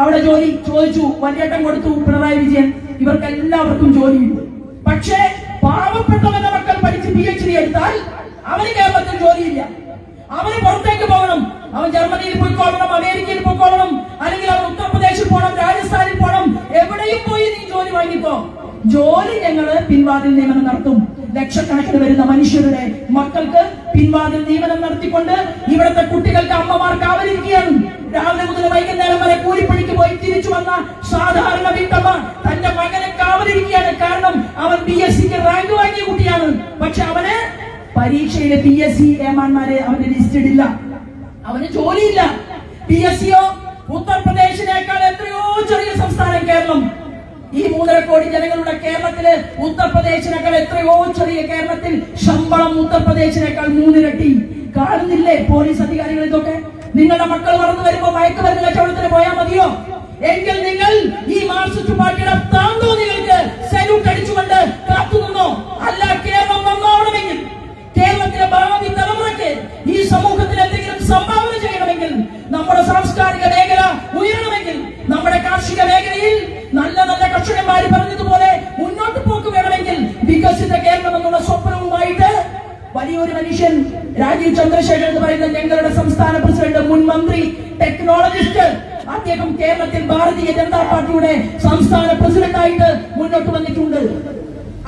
അവിടെ ജോലി ചോദിച്ചു, വലിയേട്ടം കൊടുത്തു പിണറായി വിജയൻ. ഇവർക്കെല്ലാവർക്കും ജോലിയുണ്ട്. പക്ഷേ പാവപ്പെട്ടവന്റെ മക്കൾ പഠിച്ച് PhD എടുത്താൽ അവന് കേരളത്തിൽ ജോലിയില്ല. അവന് പുറത്തേക്ക് പോകണം. അവൻ ജർമ്മനിയിൽ പോയിക്കോളണം, അമേരിക്കയിൽ പോയിക്കോളണം, അല്ലെങ്കിൽ അവൻ ഉത്തർപ്രദേശിൽ പോകണം, രാജസ്ഥാനിൽ പോകണം. എവിടെയും പോയി നീ ജോലി വാങ്ങിക്കോ. ജോലി ഞങ്ങള് പിൻവാതിൽ നിയമനം നടത്തും. ലക്ഷക്കണക്കിന് വരുന്ന മനുഷ്യരുടെ മക്കൾക്ക് പിൻവാതിൽ നിയമനം നടത്തിക്കൊണ്ട് ഇവിടുത്തെ കുട്ടികൾക്ക് അമ്മമാർ കാവലിരിക്കുകയാണ്. രാവിലെ മുതൽ വൈകുന്നേരം വരെ കൂലിപ്പണിക്ക് പോയി തിരിച്ചു വന്ന സാധാരണ വീട്ടമ്മ തന്റെ മകനെ കാവലിരിക്കുകയാണ്. കാരണം അവൻ PSCക്ക് റാങ്ക് വാങ്ങിയ കുട്ടിയാണ്. പക്ഷെ അവന് പരീക്ഷയിലെ PSC ഏമാന്മാരെ അവന്റെ ലിസ്റ്റിൽ ഇല്ല. അവന് ജോലിയില്ല. PSCയോ ഉത്തർപ്രദേശിനേക്കാൾ എത്രയോ ചെറിയ സംസ്ഥാനം കേരളം. ഈ 3.5 കോടി ജനങ്ങളുടെ കേരളത്തില് ഉത്തർപ്രദേശിനേക്കാൾ എത്രയോ ചെറിയ കേരളത്തിൽ ശമ്പളം ഉത്തർപ്രദേശിനേക്കാൾ 3 ഇരട്ടി. കാണുന്നില്ലേ പോലീസ് അധികാരികൾ ഇതൊക്കെ? നിങ്ങളുടെ മക്കൾ വളർന്നു വരുമ്പോ മയക്കുമരുന്ന് കച്ചവടത്തിന് പോയാൽ മതിയോ? എങ്കിൽ നിങ്ങൾ ഈ മാർക്സിസ്റ്റ് പാർട്ടിയുടെ താന്തോന്നികൾക്ക് സല്യൂട്ട് അടിച്ചുകൊണ്ട് കാത്തുനിന്നോ? അല്ല, കേരളം നന്നാവണമെങ്കിൽ, കേരളത്തിലെ ഭാവി തലമുറയ്ക്ക് ഈ സമൂഹത്തിൽ എന്തെങ്കിലും സംഭാവന ചെയ്യണമെങ്കിൽ, നമ്മുടെ സാംസ്കാരിക മേഖല ഉയരണമെങ്കിൽ, നമ്മുടെ കാർഷിക മേഖലയിൽ നല്ല നല്ല കർഷകന്മാര് പറഞ്ഞതുപോലെ മുന്നോട്ട് പോക്ക് വേണമെങ്കിൽ, വികസിത കേരളം എന്നുള്ള സ്വപ്നവുമായിട്ട് വലിയൊരു മനുഷ്യൻ രാജീവ് ചന്ദ്രശേഖർ എന്ന് പറയുന്ന ഞങ്ങളുടെ സംസ്ഥാന പ്രസിഡന്റ്, മുൻ മന്ത്രി, ടെക്നോളജിസ്റ്റ്, അദ്ദേഹം കേരളത്തിൽ ഭാരതീയ ജനതാ പാർട്ടിയുടെ സംസ്ഥാന പ്രസിഡന്റായിട്ട് മുന്നോട്ട് വന്നിട്ടുണ്ട്.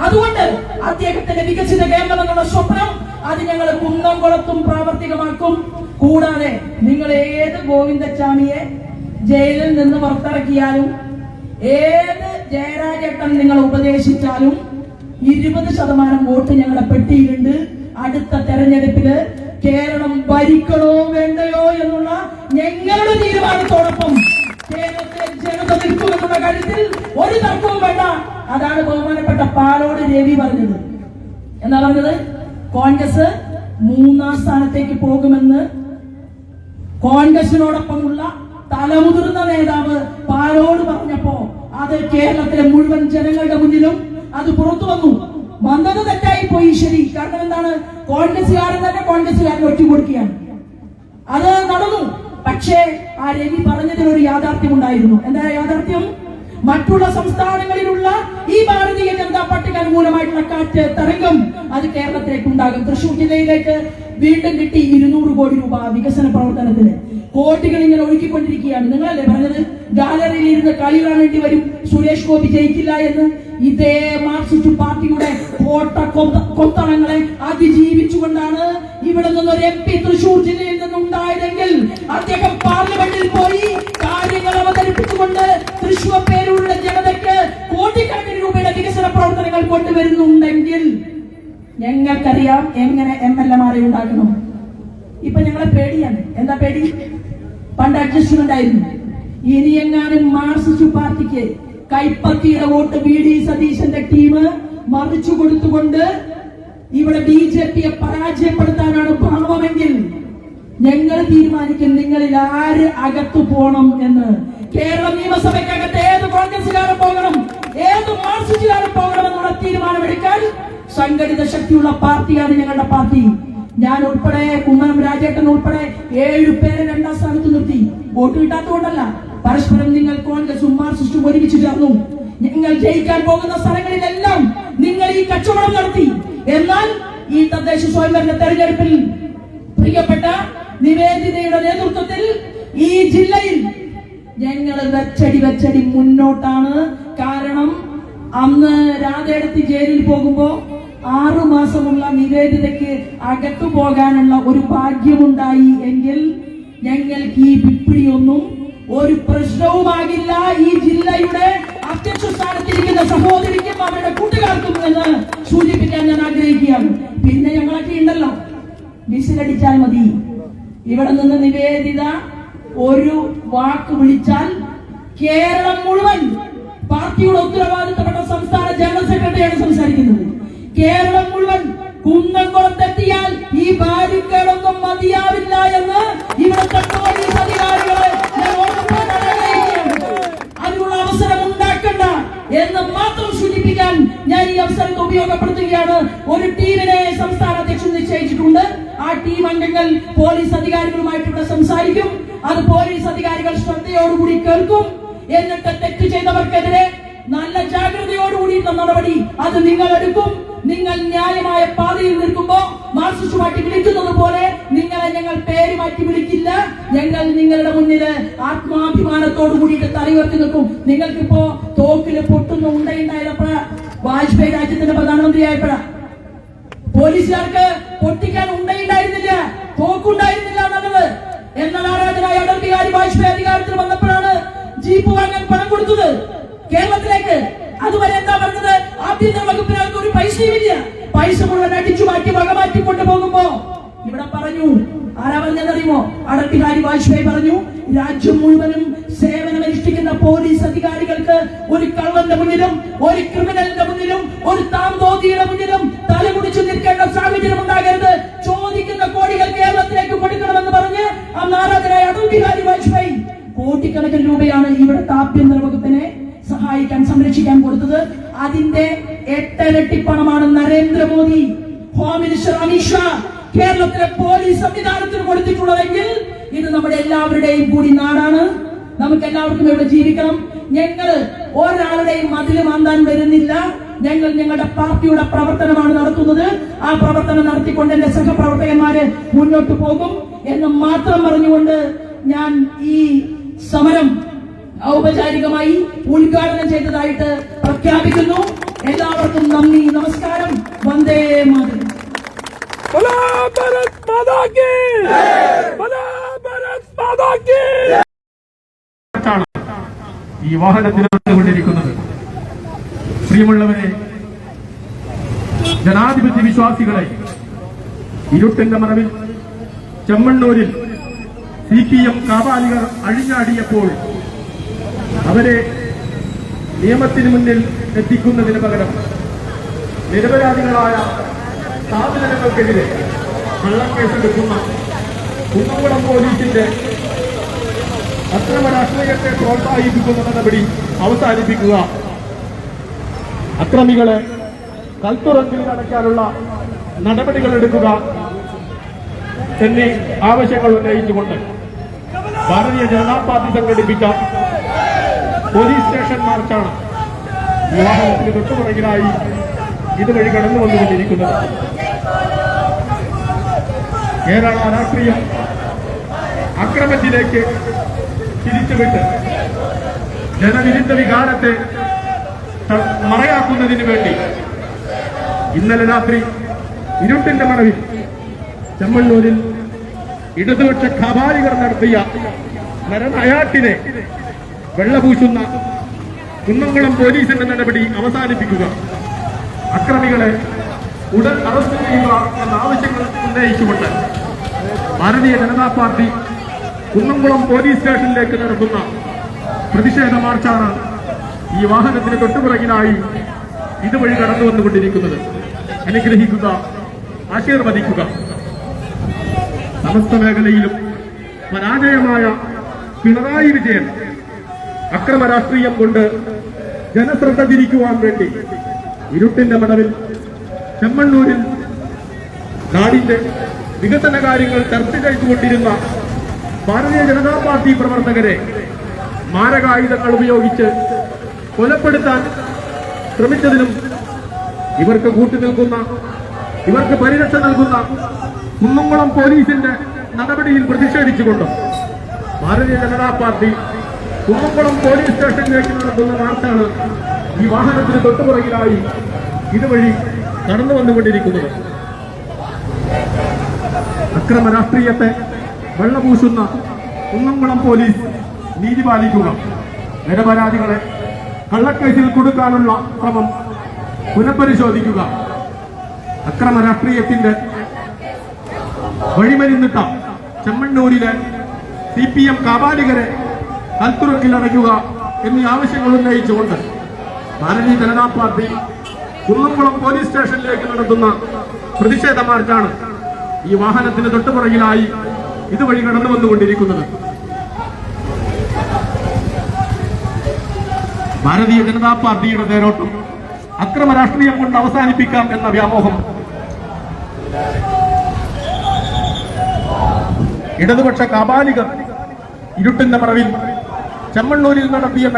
അതുകൊണ്ട് അദ്ദേഹത്തിന്റെ വികസിത കേരളം എന്നുള്ള സ്വപ്നം അത് ഞങ്ങൾ കുന്നംകുളത്തും പ്രാവർത്തികമാക്കും. കൂടാതെ നിങ്ങൾ ഏത് ഗോവിന്ദച്ചാമിയെ ജയിലിൽ നിന്ന് പുറത്തിറക്കിയാലും, ഏത് ജയരാജേട്ടൻ നിങ്ങൾ ഉപദേശിച്ചാലും 20% വോട്ട് ഞങ്ങളുടെ പെട്ടിയിലുണ്ട്. അടുത്ത തെരഞ്ഞെടുപ്പില് കേരളം ഭരിക്കണോ വേണ്ടയോ എന്നുള്ള ഞങ്ങളുടെ തീരുമാനത്തോടൊപ്പം കേരളത്തിലെ ജനത നിൽക്കുമെന്നുള്ള കാര്യത്തിൽ ഒരു തർക്കവും വേണ്ട. അതാണ് ബഹുമാനപ്പെട്ട പാലോട് രവി പറഞ്ഞത്. എന്താ പറഞ്ഞത്? കോൺഗ്രസ് 3ാം സ്ഥാനത്തേക്ക് പോകുമെന്ന് കോൺഗ്രസിനോടൊപ്പമുള്ള തലമുതിർന്ന നേതാവ് പാലോട് പറഞ്ഞപ്പോ അത് കേരളത്തിലെ മുഴുവൻ ജനങ്ങളുടെ മുന്നിലും അത് പുറത്തു വന്നു. വന്നത് തെറ്റായി പോയി, ശരി. കാരണം എന്താണ്? കോൺഗ്രസുകാരൻ തന്നെ കോൺഗ്രസുകാരൻ ഒറ്റ കൊടുക്കുകയാണ്. അത് നടന്നു. പക്ഷേ ആ രവി പറഞ്ഞതിലൊരു യാഥാർത്ഥ്യം ഉണ്ടായിരുന്നു. എന്താ യാഥാർത്ഥ്യം? മറ്റുള്ള സംസ്ഥാനങ്ങളിലുള്ള ഈ ഭാരതീയ ജനതാ പാർട്ടിക്ക് അനുകൂലമായിട്ടുള്ള കാറ്റ് തരംഗം അത് കേരളത്തിലേക്ക് ഉണ്ടാകും. തൃശൂർ ജില്ലയിലേക്ക് വീണ്ടും കിട്ടി 200 കോടി രൂപ വികസന പ്രവർത്തനത്തിന്. കോടികൾ ഇങ്ങനെ ഒഴുക്കിക്കൊണ്ടിരിക്കുകയാണ്. നിങ്ങളല്ലേ പറഞ്ഞത് ഗാലറിയിൽ ഇരുന്ന് കളി കാണേണ്ടി വരും, സുരേഷ് ഗോപി ജയിക്കില്ല എന്ന്? ഇതേ മാർക്സിസ്റ്റ് പാർട്ടിയുടെ കോട്ട കൊത്തളങ്ങളെ അതിജീവിച്ചുകൊണ്ടാണ് ഇവിടെ നിന്നൊരു MP തൃശൂർ ജില്ലയിൽ നിന്നുണ്ടായതെങ്കിൽ അദ്ദേഹം പാർലമെന്റിൽ പോയി കാര്യങ്ങൾ അവതരിപ്പിച്ചുകൊണ്ട് തൃശൂർ പേരുള്ള ജനതയ്ക്ക് കോടിക്കണക്കിന് രൂപയുടെ വികസന പ്രവർത്തനങ്ങൾ കൊണ്ടുവരുന്നുണ്ടെങ്കിൽ ഞങ്ങൾക്കറിയാം എങ്ങനെ MLA-മാരെ ഉണ്ടാക്കണം. ഇപ്പൊ ഞങ്ങളെ പേടിയാണ്. എന്താ പേടി? പണ്ട് അഡ്ജസ്റ്റ്മെന്റ് ആയിരുന്നു. ഇനി എങ്ങാനും മാർക്സിസ്റ്റ് പാർട്ടിക്ക് കൈപ്പത്തിയുടെ വോട്ട് VD സതീശന്റെ ടീം മറിച്ചു കൊടുത്തുകൊണ്ട് ഇവിടെ BJP-യെ പരാജയപ്പെടുത്താനാണ് ഭാവമെങ്കിൽ ഞങ്ങൾ തീരുമാനിക്കും നിങ്ങളിൽ ആര് അകത്തു പോകണം എന്ന്. കേരള നിയമസഭയ്ക്കകത്ത് ഏത് കോൺഗ്രസുകാരൻ പോകണം, ഏത് മാർക്സിസ്റ്റുകാരൻ പോകണം എന്നുള്ള തീരുമാനമെടുക്കാൻ സംഘടിത ശക്തിയുള്ള പാർട്ടിയാണ് ഞങ്ങളുടെ പാർട്ടി. ഞാൻ ഉൾപ്പെടെ കുമ്മനം രാജേട്ടൻ ഉൾപ്പെടെ 7 പേരെ 2ാം സ്ഥാനത്ത് നിർത്തി. വോട്ട് കിട്ടാത്തതുകൊണ്ടല്ല, പരസ്പരം നിങ്ങൾ കോൺഗ്രസും മാർക്സിസ്റ്റും ഒരുമിച്ച് ചേർന്നു. നിങ്ങൾ ജയിക്കാൻ പോകുന്ന സ്ഥലങ്ങളിലെല്ലാം നിങ്ങൾ ഈ കച്ചവടം നടത്തി. എന്നാൽ ഈ തദ്ദേശ സ്വയംഭരണ തെരഞ്ഞെടുപ്പിൽ പ്രിയപ്പെട്ട നിവേദിതയുടെ നേതൃത്വത്തിൽ ഈ ജില്ലയിൽ ഞങ്ങൾ വെച്ചടി മുന്നോട്ടാണ്. കാരണം അന്ന് രാധേടത്തി ജയിലിൽ പോകുമ്പോ 6 മാസമുള്ള നിവേദിതയ്ക്ക് അകത്തു പോകാനുള്ള ഒരു ഭാഗ്യമുണ്ടായി എങ്കിൽ ഞങ്ങൾക്ക് ഈ വിപ്പിടിയൊന്നും ഒരു പ്രശ്നവുമാകില്ല. ഈ ജില്ലയുടെ അധ്യക്ഷ സ്ഥാനത്തിരിക്കുന്ന സഹോദരിക്കും അവരുടെ കൂട്ടുകാർക്കും എന്ന് സൂചിപ്പിക്കാൻ ഞാൻ ആഗ്രഹിക്കുകയാണ്. പിന്നെ ഞങ്ങളൊക്കെ ഉണ്ടല്ലോ, വിസിലടിച്ചാൽ മതി. ഇവിടെ നിന്ന് നിവേദിത ഒരു വാക്ക് വിളിച്ചാൽ കേരളം മുഴുവൻ, പാർട്ടിയുടെ ഉത്തരവാദിത്തപ്പെട്ട സംസ്ഥാന ജനറൽ സെക്രട്ടറിയാണ് സംസാരിക്കുന്നത്, കേരളം മുഴുവൻ കുന്നംകുളത്തെത്തിയാൽ ഈ ബാരിക്കേഡൊന്നും മതിയാവില്ല എന്ന് ഇവിടുത്തെ പോലീസ് അധികാരികളെ അതിനുള്ള അവസരം ഉണ്ടാക്കണ്ട എന്ന് മാത്രം സൂചിപ്പിക്കാൻ ഞാൻ ഈ അവസരത്തെ ഉപയോഗപ്പെടുത്തുകയാണ്. ഒരു ടീമിനെ സംസ്ഥാന അധ്യക്ഷൻ നിശ്ചയിച്ചിട്ടുണ്ട്. ആ ടീം അംഗങ്ങൾ പോലീസ് അധികാരികളുമായിട്ട് ഇവിടെ സംസാരിക്കും. അത് പോലീസ് അധികാരികൾ ശ്രദ്ധയോടുകൂടി കേൾക്കും. എന്നിട്ട് തെറ്റ് ചെയ്തവർക്കെതിരെ നല്ല ജാഗ്രതയോടുകൂടിയുള്ള നടപടി അത് നിങ്ങൾ എടുക്കും. നിങ്ങൾ ന്യായമായ പാതയിൽ നിൽക്കുമ്പോ മാർക്സിസ്റ്റ് പാർട്ടി വിളിക്കുന്നത് പോലെ നിങ്ങളെ ഞങ്ങൾ പേര് മാറ്റി വിളിക്കില്ല. ഞങ്ങൾ നിങ്ങളുടെ മുന്നില് ആത്മാഭിമാനത്തോടു കൂടിയിട്ട് തലയുയർത്തി നിൽക്കും. നിങ്ങൾക്കിപ്പോ തോക്കില് പൊട്ടുന്ന ഉണ്ടയുണ്ടായപ്പോഴാ വാജ്പേയി രാജ്യത്തിന്റെ പ്രധാനമന്ത്രിയായപ്പോഴാ പോലീസുകാർക്ക് പൊട്ടിക്കാൻ ഉണ്ടയുണ്ടായിരുന്നില്ല, തോക്കുണ്ടായിരുന്നില്ല എന്നുള്ളത്. എന്നാൽ ആരാധനായ അടൽ ബിഹാരി വാജ്പേയി അധികാരത്തിൽ വന്നപ്പോഴാണ് ജീപ്പ് വാങ്ങാൻ പണം കൊടുത്തത് കേരളത്തിലേക്ക്. അതുവരെ എന്താ പറഞ്ഞത്? ആഭ്യന്തര വകുപ്പിനകത്ത് ഒരു പൈസയുമില്ല. പൈസ മുഴുവൻ അടിച്ചു മാറ്റി വകമാറ്റി കൊണ്ടുപോകുമ്പോ ഇവിടെ പറഞ്ഞു, ആരാ പറഞ്ഞതറിയുമോ? അടൽ ബിഹാരി വാജ്പേയി പറഞ്ഞു, രാജ്യം മുഴുവനും സേവനമനുഷ്ഠിക്കുന്ന പോലീസ് അധികാരികൾക്ക് ഒരു കള്ളന്റെ മുന്നിലും ഒരു ക്രിമിനലിന്റെ മുന്നിലും ഒരു താന്തോതിയുടെ മുന്നിലും തലമുടിച്ചു നിൽക്കേണ്ട സാഹചര്യം ഉണ്ടാകരുത്. ചോദിക്കുന്ന കോടികൾ കേരളത്തിലേക്ക് കൊടുക്കണമെന്ന് പറഞ്ഞ് അന്ന് ആരാധനായ അടൽ ബിഹാരി വാജ്പേയി കോടിക്കണക്കിന് രൂപയാണ് ഇവിടുത്തെ ആഭ്യന്തര വകുപ്പിനെ സഹായിക്കാൻ സംരക്ഷിക്കാൻ കൊടുത്തത്. അതിന്റെ 8 ഇരട്ടി പണമാണ് നരേന്ദ്രമോദി, ഹോം മിനിസ്റ്റർ അമിത്ഷാ കേരളത്തിലെ പോലീസ് സംവിധാനത്തിന് കൊടുത്തിട്ടുള്ളതെങ്കിൽ ഇത് നമ്മുടെ എല്ലാവരുടെയും കൂടി നാടാണ്. നമുക്ക് എല്ലാവർക്കും ഇവിടെ ജീവിക്കണം. ഞങ്ങൾ ഒരാളുടെയും മതില് മാന്താൻ വരുന്നില്ല. ഞങ്ങൾ ഞങ്ങളുടെ പാർട്ടിയുടെ പ്രവർത്തനമാണ് നടത്തുന്നത്. ആ പ്രവർത്തനം നടത്തിക്കൊണ്ട് എന്റെ സഹപ്രവർത്തകന്മാര് മുന്നോട്ട് പോകും എന്ന് മാത്രം പറഞ്ഞുകൊണ്ട് ഞാൻ ഈ സമരം ഔപചാരികമായി ഉദ്ഘാടനം ചെയ്തതായിട്ട് പ്രഖ്യാപിക്കുന്നു. എല്ലാവർക്കും നന്ദി, നമസ്കാരം. വന്ദേ മാതരം. ഈ വാഹനത്തിൽ കൊണ്ടിരിക്കുന്നത് പ്രിയമുള്ളവരെ, ജനാധിപത്യ വിശ്വാസികളെ, ഇരുട്ടിന്റെ മറവിൽ ചെമ്മണ്ണൂരിൽ CPM കാപാലികർ അഴിഞ്ഞാടിയപ്പോൾ അവരെ നിയമത്തിന് മുന്നിൽ എത്തിക്കുന്നതിന് പകരം നിരപരാധികളായ സ്ഥാപനങ്ങൾക്കെതിരെ കള്ളക്കേസെടുക്കുന്ന കുന്നംകുളം പോലീസിന്റെ അക്രമ രാഷ്ട്രീയത്തെ പ്രോത്സാഹിപ്പിക്കുന്ന നടപടി അവസാനിപ്പിക്കുക, അക്രമികളെ കൽത്തുറങ്കിൽ അടയ്ക്കാനുള്ള നടപടികൾ എടുക്കുക എന്നീ ആവശ്യങ്ങൾ ഉന്നയിച്ചുകൊണ്ട് ഭാരതീയ ജനതാ പാർട്ടി സംഘടിപ്പിച്ച പോലീസ് സ്റ്റേഷൻ മാർച്ചാണ് വിവാഹത്തിന് തൊട്ടുപുറകിലായി ഇതുവഴി കടന്നു വന്നുകൊണ്ടിരിക്കുന്നത്. കേരള രാഷ്ട്രീയം അക്രമത്തിലേക്ക് തിരിച്ചുവിട്ട് ജനവിരുദ്ധ വികാരത്തെ മറയാക്കുന്നതിന് വേണ്ടി ഇന്നലെ രാത്രി ഇരുട്ടിന്റെ മറവിൽ ചെമ്മണ്ണൂരിൽ ഇടതുപക്ഷ ഖബാലികർ നടത്തിയ നരനായാട്ടിനെ വെള്ളപൂശുന്ന കുന്നംകുളം പോലീസിന്റെ നടപടി അവസാനിപ്പിക്കുക, അക്രമികളെ ഉടൻ അറസ്റ്റ് ചെയ്യുക എന്ന ആവശ്യങ്ങൾ ഉന്നയിച്ചുകൊണ്ട് ഭാരതീയ ജനതാ പാർട്ടി കുന്നംകുളം പോലീസ് സ്റ്റേഷനിലേക്ക് നടത്തുന്ന പ്രതിഷേധ മാർച്ചാണ് ഈ വാഹനത്തിന് തൊട്ടുപിറകിലായി ഇതുവഴി കടന്നു വന്നുകൊണ്ടിരിക്കുന്നത്. അനുഗ്രഹിക്കുക, ആശീർവദിക്കുക. സമസ്ത മേഖലയിലും പരാജയമായ പിണറായി വിജയൻ അക്രമ രാഷ്ട്രീയം കൊണ്ട് ജനശ്രദ്ധ തിരിക്കുവാൻ വേണ്ടി ഇരുട്ടിന്റെ മടവിൽ ചെമ്മണ്ണൂരിൽ നാടിന്റെ വികസന കാര്യങ്ങൾ ചർച്ച ചെയ്തുകൊണ്ടിരുന്ന ഭാരതീയ ജനതാ പാർട്ടി പ്രവർത്തകരെ മാരകായുധങ്ങൾ ഉപയോഗിച്ച് കൊലപ്പെടുത്താൻ ശ്രമിച്ചതിനും ഇവർക്ക് കൂട്ടുനിൽക്കുന്ന, ഇവർക്ക് പരിരക്ഷ നൽകുന്ന കുന്നംകുളം പോലീസിന്റെ നടപടിയിൽ പ്രതിഷേധിച്ചുകൊണ്ടും ഭാരതീയ ജനതാ പാർട്ടി കുന്നംകുളം പോലീസ് സ്റ്റേഷനിലേക്ക് നടത്തുന്ന മാർച്ചാണ് ഈ വാഹനത്തിന് തൊട്ടുപുറകിലായി ഇതുവഴി കടന്നു വന്നുകൊണ്ടിരിക്കുന്നത്. അക്രമ രാഷ്ട്രീയത്തെ വെള്ളപൂശുന്ന കുന്നംകുളം പോലീസ് നീതി പാലിക്കുക, നിരപരാധികളെ കള്ളക്കേസിൽ കൊടുക്കാനുള്ള ശ്രമം പുനഃപരിശോധിക്കുക. അക്രമ രാഷ്ട്രീയത്തിന്റെ വഴിമരുന്നിട്ട ചെമ്മണ്ണൂരിലെ CPM കാബാലികരെ കൽത്തുറുക്കിലടയ്ക്കുക എന്നീ ആവശ്യങ്ങൾ ഉന്നയിച്ചുകൊണ്ട് ഭാരതീയ ജനതാ പാർട്ടി കുന്നംകുളം പോലീസ് സ്റ്റേഷനിലേക്ക് നടത്തുന്ന പ്രതിഷേധ മാർച്ചാണ് ഈ വാഹനത്തിന് തൊട്ടുപുറകിലായി ഇതുവഴി കടന്നു വന്നുകൊണ്ടിരിക്കുന്നത്. ഭാരതീയ ജനതാ പാർട്ടിയുടെ തേരോട്ടം അക്രമ രാഷ്ട്രീയം കൊണ്ട് അവസാനിപ്പിക്കാം എന്ന വ്യാമോഹം ഇടതുപക്ഷ കാബാലികർ ഇരുട്ടിന്റെ മറവിൽ ചെമ്മണ്ണൂരിൽ നടത്തിയ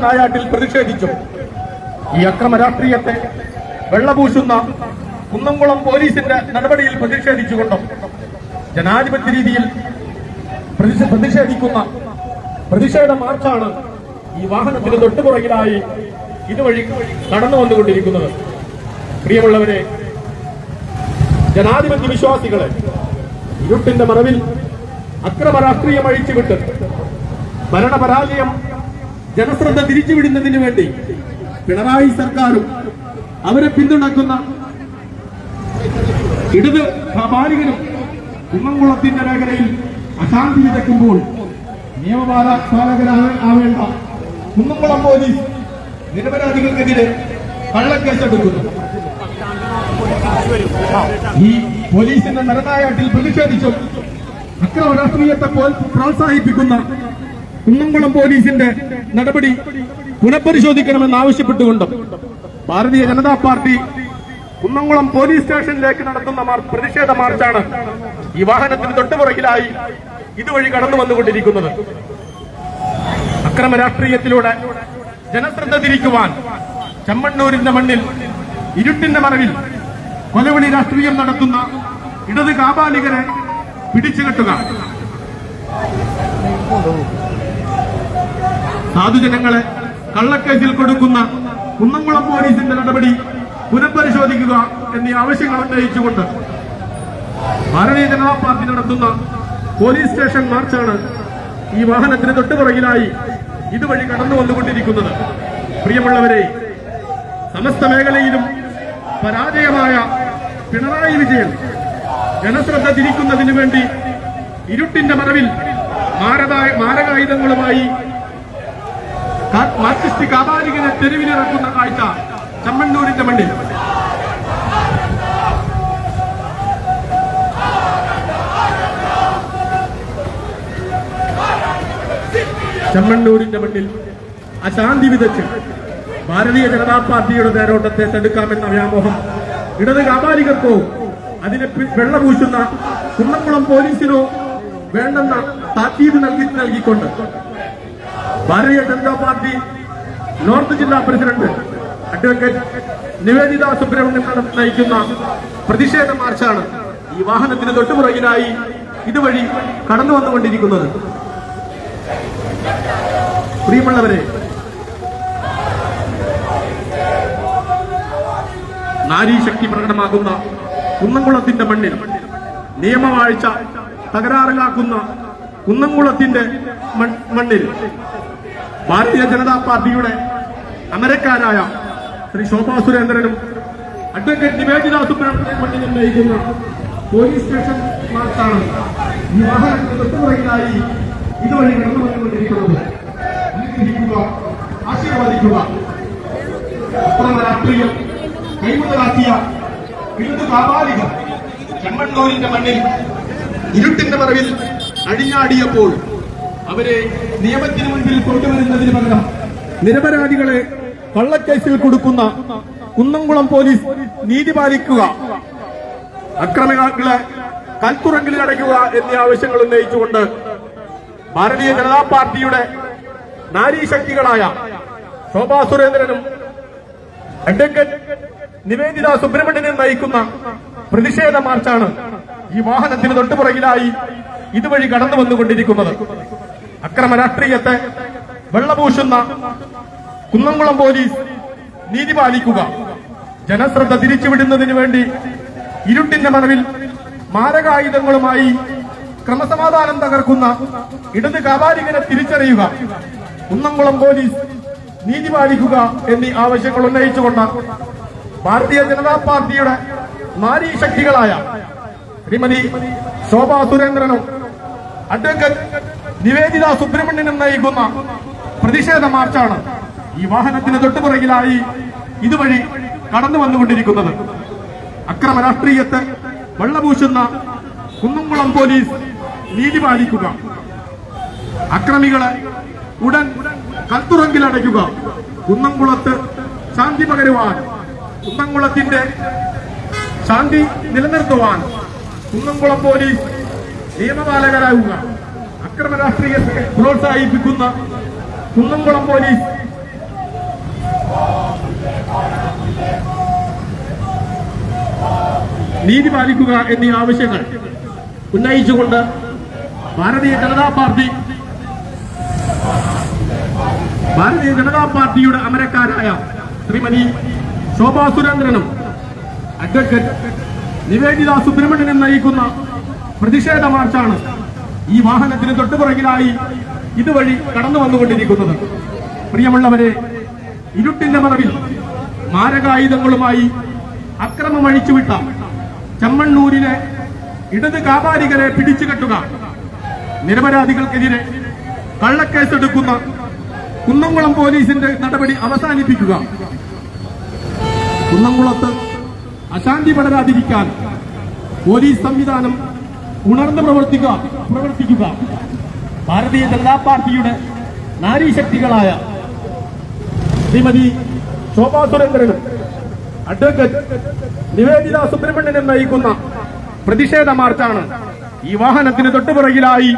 നായാട്ടിൽ പ്രതിഷേധിച്ചു. ഈ അക്രമ രാഷ്ട്രീയത്തെ വെള്ളപൂശുന്ന കുന്നംകുളം പോലീസിന്റെ നടപടിയിൽ പ്രതിഷേധിച്ചുകൊണ്ടും ജനാധിപത്യ രീതിയിൽ പ്രതിഷേധിക്കുന്ന പ്രതിഷേധ മാർച്ചാണ് ഈ വാഹനത്തിന് തൊട്ടുപുറകിലായി ഇതുവഴി കടന്നു വന്നുകൊണ്ടിരിക്കുന്നത്. പ്രിയമുള്ളവരെ, ജനാധിപത്യ വിശ്വാസികളെ ഇരുട്ടിന്റെ മറവിൽ അക്രമ രാഷ്ട്രീയം അഴിച്ചുവിട്ട് ഭരണപരാജയം ജനശ്രദ്ധ തിരിച്ചുവിടുന്നതിന് വേണ്ടി പിണറായി സർക്കാരും അവരെ പിന്തുണക്കുന്ന ഇടത് കാബാലികരും കുന്നംകുളത്തിന്റെ മേഖലയിൽ അശാന്തി വിതയ്ക്കുമ്പോൾ നിയമപാലകരാവേണ്ട കുന്നംകുളം പോലീസ് നിരപരാധികൾക്കെതിരെ കള്ളക്കേസെടുക്കുന്നു. ഈ പോലീസിന്റെ നരനായാട്ടിൽ പ്രതിഷേധിച്ചു അക്രമ രാഷ്ട്രീയത്തെ പ്രോത്സാഹിപ്പിക്കുന്ന കുന്നംകുളം പോലീസിന്റെ നടപടി പുനഃപരിശോധിക്കണമെന്ന് ആവശ്യപ്പെട്ടുകൊണ്ടും ഭാരതീയ ജനതാ പാർട്ടി കുന്നംകുളം പോലീസ് സ്റ്റേഷനിലേക്ക് നടത്തുന്ന പ്രതിഷേധ മാർച്ചാണ് ഈ വാഹനത്തിന് തൊട്ടുപുറകിലായി ഇതുവഴി കടന്നു വന്നുകൊണ്ടിരിക്കുന്നത്. അക്രമ രാഷ്ട്രീയത്തിലൂടെ ജനശ്രദ്ധ തിരിക്കുവാൻ ചെമ്മണ്ണൂരിന്റെ മണ്ണിൽ ഇരുട്ടിന്റെ മറവിൽ കൊലവിളി രാഷ്ട്രീയം നടത്തുന്ന ഇടത് കാബാലികരെ പിടിച്ചുകെട്ടുക, സാധുജനങ്ങളെ കള്ളക്കേസിൽ കൊടുക്കുന്ന കുന്നംകുളം പോലീസിന്റെ നടപടി പുനഃപരിശോധിക്കുക എന്നീ ആവശ്യങ്ങൾ ഉന്നയിച്ചുകൊണ്ട് ഭാരതീയ ജനതാ പാർട്ടി നടത്തുന്ന പോലീസ് സ്റ്റേഷൻ മാർച്ചാണ് ഈ വാഹനത്തിന് തൊട്ടുപുറകിലായി ഇതുവഴി കടന്നു വന്നുകൊണ്ടിരിക്കുന്നത്. പ്രിയമുള്ളവരെ, സമസ്ത മേഖലയിലും പരാജയമായ പിണറായി വിജയൻ ജനശ്രദ്ധ തിരിക്കുന്നതിന് വേണ്ടി ഇരുട്ടിന്റെ മറവിൽ മാരകായുധങ്ങളുമായി മാർക്സിസ്റ്റ് കാബാലികനെ തെരുവിലിറക്കുന്ന കാഴ്ച ചെമ്മണ്ണൂരിന്റെ മണ്ണിൽ. ചെമ്മണ്ണൂരിന്റെ മണ്ണിൽ അശാന്തി വിതച്ച് ഭാരതീയ ജനതാ പാർട്ടിയുടെ തേരോട്ടത്തെ തടുക്കാമെന്ന വ്യാമോഹം ഇടത് കാബാലികർക്കോ അതിനെ വെള്ളപൂശുന്ന കുന്നംകുളം പോലീസിനോ വേണ്ടെന്ന താക്കീത് നൽകിക്കൊണ്ട് ഭാരതീയ ജനതാ പാർട്ടി നോർത്ത് ജില്ലാ പ്രസിഡന്റ് അഡ്വക്കേറ്റ് നിവേദിത സുബ്രഹ്മണ്യം നയിക്കുന്ന പ്രതിഷേധ മാർച്ചാണ് ഈ വാഹനത്തിന് തൊട്ടുപുറകിലായി ഇതുവഴി കടന്നു വന്നുകൊണ്ടിരിക്കുന്നത്. പ്രിയമുള്ളവരെ, നാരീശക്തി പ്രകടമാകുന്ന കുന്നംകുളത്തിന്റെ മണ്ണിൽ നിയമവാഴ്ച തകരാറിലാക്കുന്ന കുന്നംകുളത്തിന്റെ മണ്ണിൽ ഭാരതീയ ജനതാ പാർട്ടിയുടെ അമരക്കാരായ ശ്രീ ശോഭാ സുരേന്ദ്രനും അഡ്വക്കേറ്റ് നിവേദിത സുബ്രഹ്മണ്യനും നയിക്കുന്ന പോലീസ് സ്റ്റേഷൻ മാർച്ചാണ് ഈ വാഹനത്തിന് തൊട്ടുപുറകിലായി ഇതുവഴി കടന്നു വന്നുകൊണ്ടിരിക്കുന്നത്. അനുഗ്രഹിക്കുക, ആശീർവദിക്കുക. അക്രമ രാഷ്ട്രീയം കൈമുതലാക്കിയ വിരുദ്ധ കാപാലികർ ചെമ്മണ്ണൂരിന്റെ മണ്ണിൽ ഇരുട്ടിന്റെ മറവിൽ അഴിഞ്ഞാടിയപ്പോൾ അവരെ നിയമത്തിന് മുൻപിൽ കൊണ്ടുവരുന്നതിന് പകരം നിരപരാധികളെ കള്ളക്കേസിൽ കൊടുക്കുന്ന കുന്നംകുളം പോലീസ് നീതി പാലിക്കുക, അക്രമികളെ കൽത്തുറങ്കിൽ അടയ്ക്കുക എന്നീ ആവശ്യങ്ങൾ ഉന്നയിച്ചുകൊണ്ട് ഭാരതീയ ജനതാ പാർട്ടിയുടെ നാരീശക്തികളായ ശോഭാ സുരേന്ദ്രനും അഡ്വക്കേറ്റ് നിവേദിത സുബ്രഹ്മണ്യനും നയിക്കുന്ന പ്രതിഷേധ മാർച്ചാണ് ഈ വാഹനത്തിന് തൊട്ടുപുറകിലായി ഇതുവഴി കടന്നു വന്നുകൊണ്ടിരിക്കുന്നത്. അക്രമ രാഷ്ട്രീയത്തെ വെള്ളപൂശുന്ന കുന്നംകുളം പോലീസ് നീതി പാലിക്കുക, ജനശ്രദ്ധ തിരിച്ചുവിടുന്നതിന് വേണ്ടി ഇരുട്ടിന്റെ മറവിൽ മാരകായുധങ്ങളുമായി ക്രമസമാധാനം തകർക്കുന്ന ഇടത് കാപാലികരെ തിരിച്ചറിയുക, കുന്നംകുളം പോലീസ് നീതി പാലിക്കുക എന്നീ ആവശ്യങ്ങൾ ഉന്നയിച്ചുകൊണ്ട് ഭാരതീയ ജനതാ പാർട്ടിയുടെ നാരീശക്തികളായ ശ്രീമതി ശോഭാ സുരേന്ദ്രനും അഡ്വക്കേറ്റ് നിവേദിത സുബ്രഹ്മണ്യനും നയിക്കുന്ന പ്രതിഷേധ മാർച്ചാണ് ഈ വാഹനത്തിന് തൊട്ടുപുറകിലായി ഇതുവഴി കടന്നു വന്നുകൊണ്ടിരിക്കുന്നത്. അക്രമ രാഷ്ട്രീയത്തെ വെള്ളപൂശുന്ന കുന്നംകുളം പോലീസ് നീതി പാലിക്കുക, അക്രമികളെ ഉടൻ കൽത്തുറങ്കിലടയ്ക്കുക, കുന്നംകുളത്ത് ശാന്തി പകരുവാൻ, കുന്നംകുളത്തിന്റെ ശാന്തി നിലനിർത്തുവാൻ കുന്നംകുളം പോലീസ് നിയമപാലകരാകുക, അക്രമ രാഷ്ട്രീയത്തെ പ്രോത്സാഹിപ്പിക്കുന്ന കുന്നംകുളം പോലീസ് നീതി പാലിക്കുക എന്നീ ആവശ്യങ്ങൾ ഉന്നയിച്ചുകൊണ്ട് ഭാരതീയ ജനതാ പാർട്ടിയുടെ അമരക്കാരായ ശ്രീമതി ശോഭാ സുരേന്ദ്രനും അഡ്വക്കേറ്റ് നിവേദിത സുബ്രഹ്മണ്യനും നയിക്കുന്ന പ്രതിഷേധ മാർച്ചാണ് ഈ വാഹനത്തിന് തൊട്ടുപുറകിലായി ഇതുവഴി കടന്നു വന്നുകൊണ്ടിരിക്കുന്നത്. പ്രിയമുള്ളവരെ, ഇരുട്ടിന്റെ മറവിൽ മാരകായുധങ്ങളുമായി അക്രമമഴിച്ചുവിട്ട ചെമ്മണ്ണൂരിലെ ഇടത് കാപാലികരെ പിടിച്ചുകെട്ടുക, നിരപരാധികൾക്കെതിരെ കള്ളക്കേസെടുക്കുന്ന കുന്നംകുളം പോലീസിന്റെ നടപടി അവസാനിപ്പിക്കുക, കുന്നംകുളത്ത് അശാന്തി പടരാതിരിക്കാൻ പോലീസ് സംവിധാനം ഉണർന്ന് പ്രവർത്തിക്കുക. ഭാരതീയ ജനതാ പാർട്ടിയുടെ നാരീശക്തികളായ ശ്രീമതി ശോഭാ സുരേന്ദ്രനും അഡ്വക്കേറ്റ് നിവേദിത സുബ്രഹ്മണ്യനും നയിക്കുന്ന പ്രതിഷേധ മാർച്ചാണ് ഈ വാഹനത്തിന് തൊട്ടുപുറകിലായി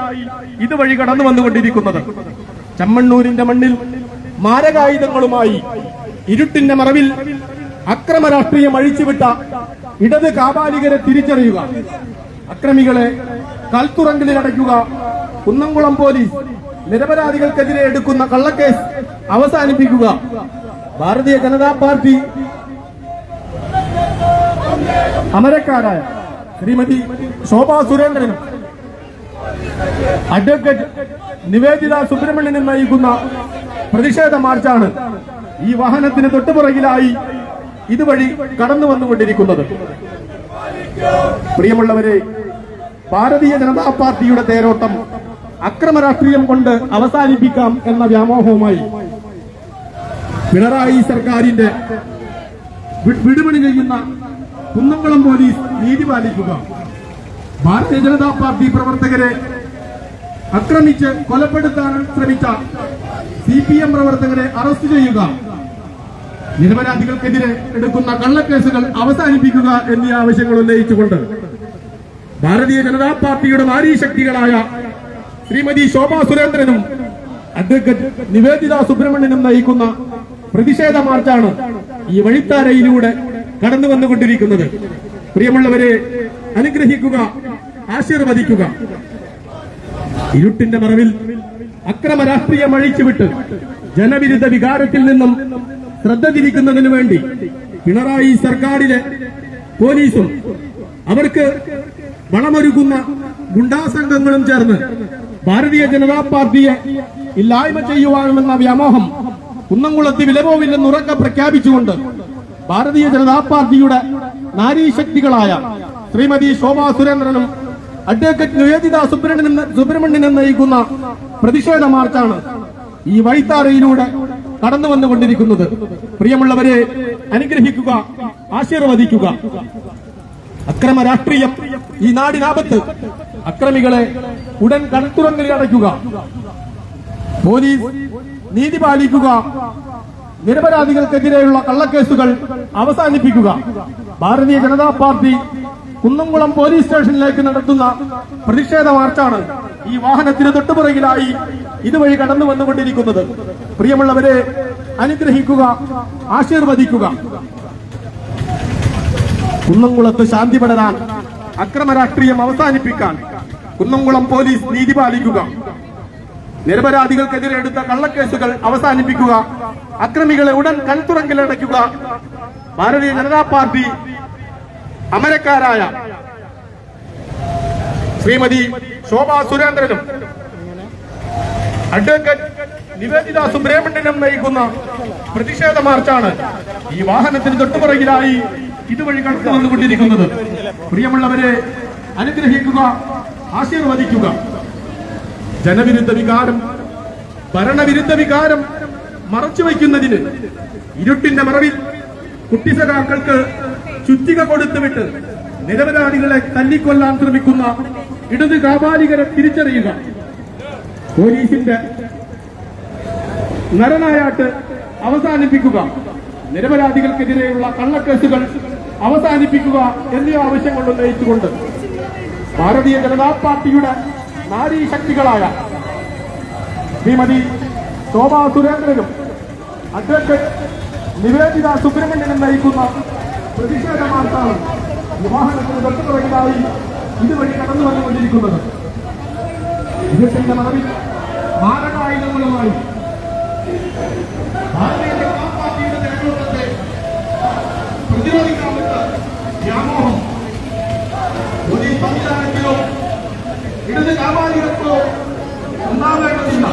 ഇതുവഴി കടന്നു വന്നുകൊണ്ടിരിക്കുന്നത്. ചെമ്മണ്ണൂരിന്റെ മണ്ണിൽ മാരകായുധങ്ങളുമായി ഇരുട്ടിന്റെ മറവിൽ അക്രമ രാഷ്ട്രീയം അഴിച്ചുവിട്ട ഇടത് കാപാലികരെ തിരിച്ചറിയുക, അക്രമികളെ കൽത്തുറങ്കിലടയ്ക്കുക, കുന്നംകുളം പോലീസ് നിരപരാധികൾക്കെതിരെ എടുക്കുന്ന കള്ളക്കേസ് അവസാനിപ്പിക്കുക. ഭാരതീയ ജനതാ പാർട്ടി അമരക്കാരായ ശ്രീമതി ശോഭാ സുരേന്ദ്രനും അഡ്വക്കേറ്റ് നിവേദിത സുബ്രഹ്മണ്യനും നയിക്കുന്ന പ്രതിഷേധ മാർച്ചാണ് ഈ വാഹനത്തിന് തൊട്ടുപുറകിലായി ഇതുവഴി കടന്നു വന്നുകൊണ്ടിരിക്കുന്നത്. പ്രിയമുള്ളവരെ, ഭാരതീയ ജനതാ പാർട്ടിയുടെ തേരോട്ടം അക്രമ രാഷ്ട്രീയം കൊണ്ട് അവസാനിപ്പിക്കാം എന്ന വ്യാമോഹവുമായി പിണറായി സർക്കാരിന്റെ വിടുപണി ചെയ്യുന്ന കുന്നംകുളം പോലീസ് നീതി പാലിക്കുക, ഭാരതീയ ജനതാ പാർട്ടി പ്രവർത്തകരെ ആക്രമിച്ച് കൊലപ്പെടുത്താൻ ശ്രമിച്ച CPM പ്രവർത്തകരെ അറസ്റ്റ് ചെയ്യുക, നിരപരാധികൾക്കെതിരെ എടുക്കുന്ന കള്ളക്കേസുകൾ അവസാനിപ്പിക്കുക എന്നീ ആവശ്യങ്ങൾ ഉന്നയിച്ചുകൊണ്ട് ഭാരതീയ ജനതാ പാർട്ടിയുടെ നാരീശക്തികളായ ശ്രീമതി ശോഭാ സുരേന്ദ്രനും അഡ്വക്കേറ്റ് നിവേദിത സുബ്രഹ്മണ്യനും നയിക്കുന്ന പ്രതിഷേധ മാർച്ചാണ് ഈ വഴിത്താരയിലൂടെ കടന്നു വന്നുകൊണ്ടിരിക്കുന്നത്. പ്രിയമുള്ളവരെ, അനുഗ്രഹിക്കുക, ആശീർവദിക്കുക. ഇരുട്ടിന്റെ മറവിൽ അക്രമ രാഷ്ട്രീയം അഴിച്ചുവിട്ട് ജനവിരുദ്ധ വികാരത്തിൽ നിന്നും ശ്രദ്ധ തിരിക്കുന്നതിനു വേണ്ടി പിണറായി സർക്കാരിലെ പോലീസും അവർക്ക് വളമൊരുക്കുന്ന ഗുണ്ടാസംഘങ്ങളും ചേർന്ന് ഭാരതീയ ജനതാ പാർട്ടിയെ ഇല്ലായ്മ ചെയ്യുവാനുമെന്ന വ്യാമോഹം കുന്നംകുളത്ത് വിലപോവില്ലെന്ന് ഉറക്കെ പ്രഖ്യാപിച്ചുകൊണ്ട് ഭാരതീയ ജനതാ പാർട്ടിയുടെ നാരീശക്തികളായ ശ്രീമതി ശോഭാ സുരേന്ദ്രനും അഡ്വക്കേറ്റ് നിവേദിത സുബ്രഹ്മണ്യനും നയിക്കുന്ന പ്രതിഷേധ മാർച്ചാണ് ഈ വഴിത്താരയിലൂടെ കടന്നു വന്നുകൊണ്ടിരിക്കുന്നത്. പ്രിയമുള്ളവരെ, അനുഗ്രഹിക്കുക, ആശീർവദിക്കുക. അക്രമ രാഷ്ട്രീയം ഈ നാടിനാപത്ത്. അക്രമികളെ ഉടൻ കടത്തുറങ്ങളിൽ അടയ്ക്കുക. പോലീസ് നീതി പാലിക്കുക. നിരപരാധികൾക്കെതിരെയുള്ള കള്ളക്കേസുകൾ അവസാനിപ്പിക്കുക. ഭാരതീയ ജനതാ പാർട്ടി കുന്നംകുളം പോലീസ് സ്റ്റേഷനിലേക്ക് നടത്തുന്ന പ്രതിഷേധ മാർച്ചാണ് ഈ വാഹനത്തിന് തൊട്ടുപുറകിലായി ഇതുവഴി കടന്നു വന്നുകൊണ്ടിരിക്കുന്നത്. പ്രിയമുള്ളവരെ, അനുഗ്രഹിക്കുക, ആശീർവദിക്കുക. കുന്നംകുളത്ത് ശാന്തി പടരാൻ, അക്രമ രാഷ്ട്രീയം അവസാനിപ്പിക്കാൻ കുന്നംകുളം പോലീസ് നീതി പാലിക്കുക. നിരപരാധികൾക്കെതിരെ എടുത്ത കള്ളക്കേസുകൾ അവസാനിപ്പിക്കുക. അക്രമികളെ ഉടൻ കൽത്തുറങ്കിലടയ്ക്കുക. ഭാരതീയ ജനതാ പാർട്ടി അമരക്കാരായ ശ്രീമതി ശോഭാ സുരേന്ദ്രനും അഡ്വക്കേറ്റ് നിവേദിത സുബ്രഹ്മണ്യനും നയിക്കുന്ന പ്രതിഷേധ മാർച്ചാണ് ഈ വാഹനത്തിന് തൊട്ടുപുറകിലായി ഇതുവഴി കടന്നു വന്നുകൊണ്ടിരിക്കുന്നത്. പ്രിയമുള്ളവരെ, അനുഗ്രഹിക്കുക, ആശീർവദിക്കുക. ജനവിരുദ്ധ വികാരം, ഭരണവിരുദ്ധ വികാരം മറച്ചുവെക്കുന്നതിന് ഇരുട്ടിന്റെ മറവിൽ കുട്ടിസഖാക്കൾക്ക് ചുറ്റിക കൊടുത്തുവിട്ട് നിരപരാധികളെ തല്ലിക്കൊല്ലാൻ ശ്രമിക്കുന്ന ഇടത് കാപാലികരെ തിരിച്ചറിയുക. പോലീസിന്റെ നരനായാട്ട് അവസാനിപ്പിക്കുക. നിരപരാധികൾക്കെതിരെയുള്ള കള്ളക്കേസുകൾ അവസാനിപ്പിക്കുക എന്നീ ആവശ്യങ്ങൾ ഉന്നയിച്ചുകൊണ്ട് ഭാരതീയ ജനതാ പാർട്ടിയുടെ നാരീശക്തികളായ ശ്രീമതി ശോഭാ സുരേന്ദ്രനും അഡ്വക്കേറ്റ് നിവേദിത സുബ്രഹ്മണ്യനും നയിക്കുന്ന പ്രതിഷേധ മാർച്ചാണ് വിവാഹത്തിന് തൊട്ടുപുറകിലായി ഇതുവഴി കടന്നു വന്നുകൊണ്ടിരിക്കുന്നത്. ഇരുട്ടിന്റെ മറവിൽ മാരകായുധങ്ങളുമായി ഭാരതീയ ജനതാ പാർട്ടിയുടെ നേതൃത്വത്തെ പ്രതിരോധിക്കാനുള്ള വ്യാമോഹം പോലീസ് സംവിധാനത്തിലോ ഇടത് വ്യാപാരികൾക്കോ ഉണ്ടാവേണ്ടതില്ല.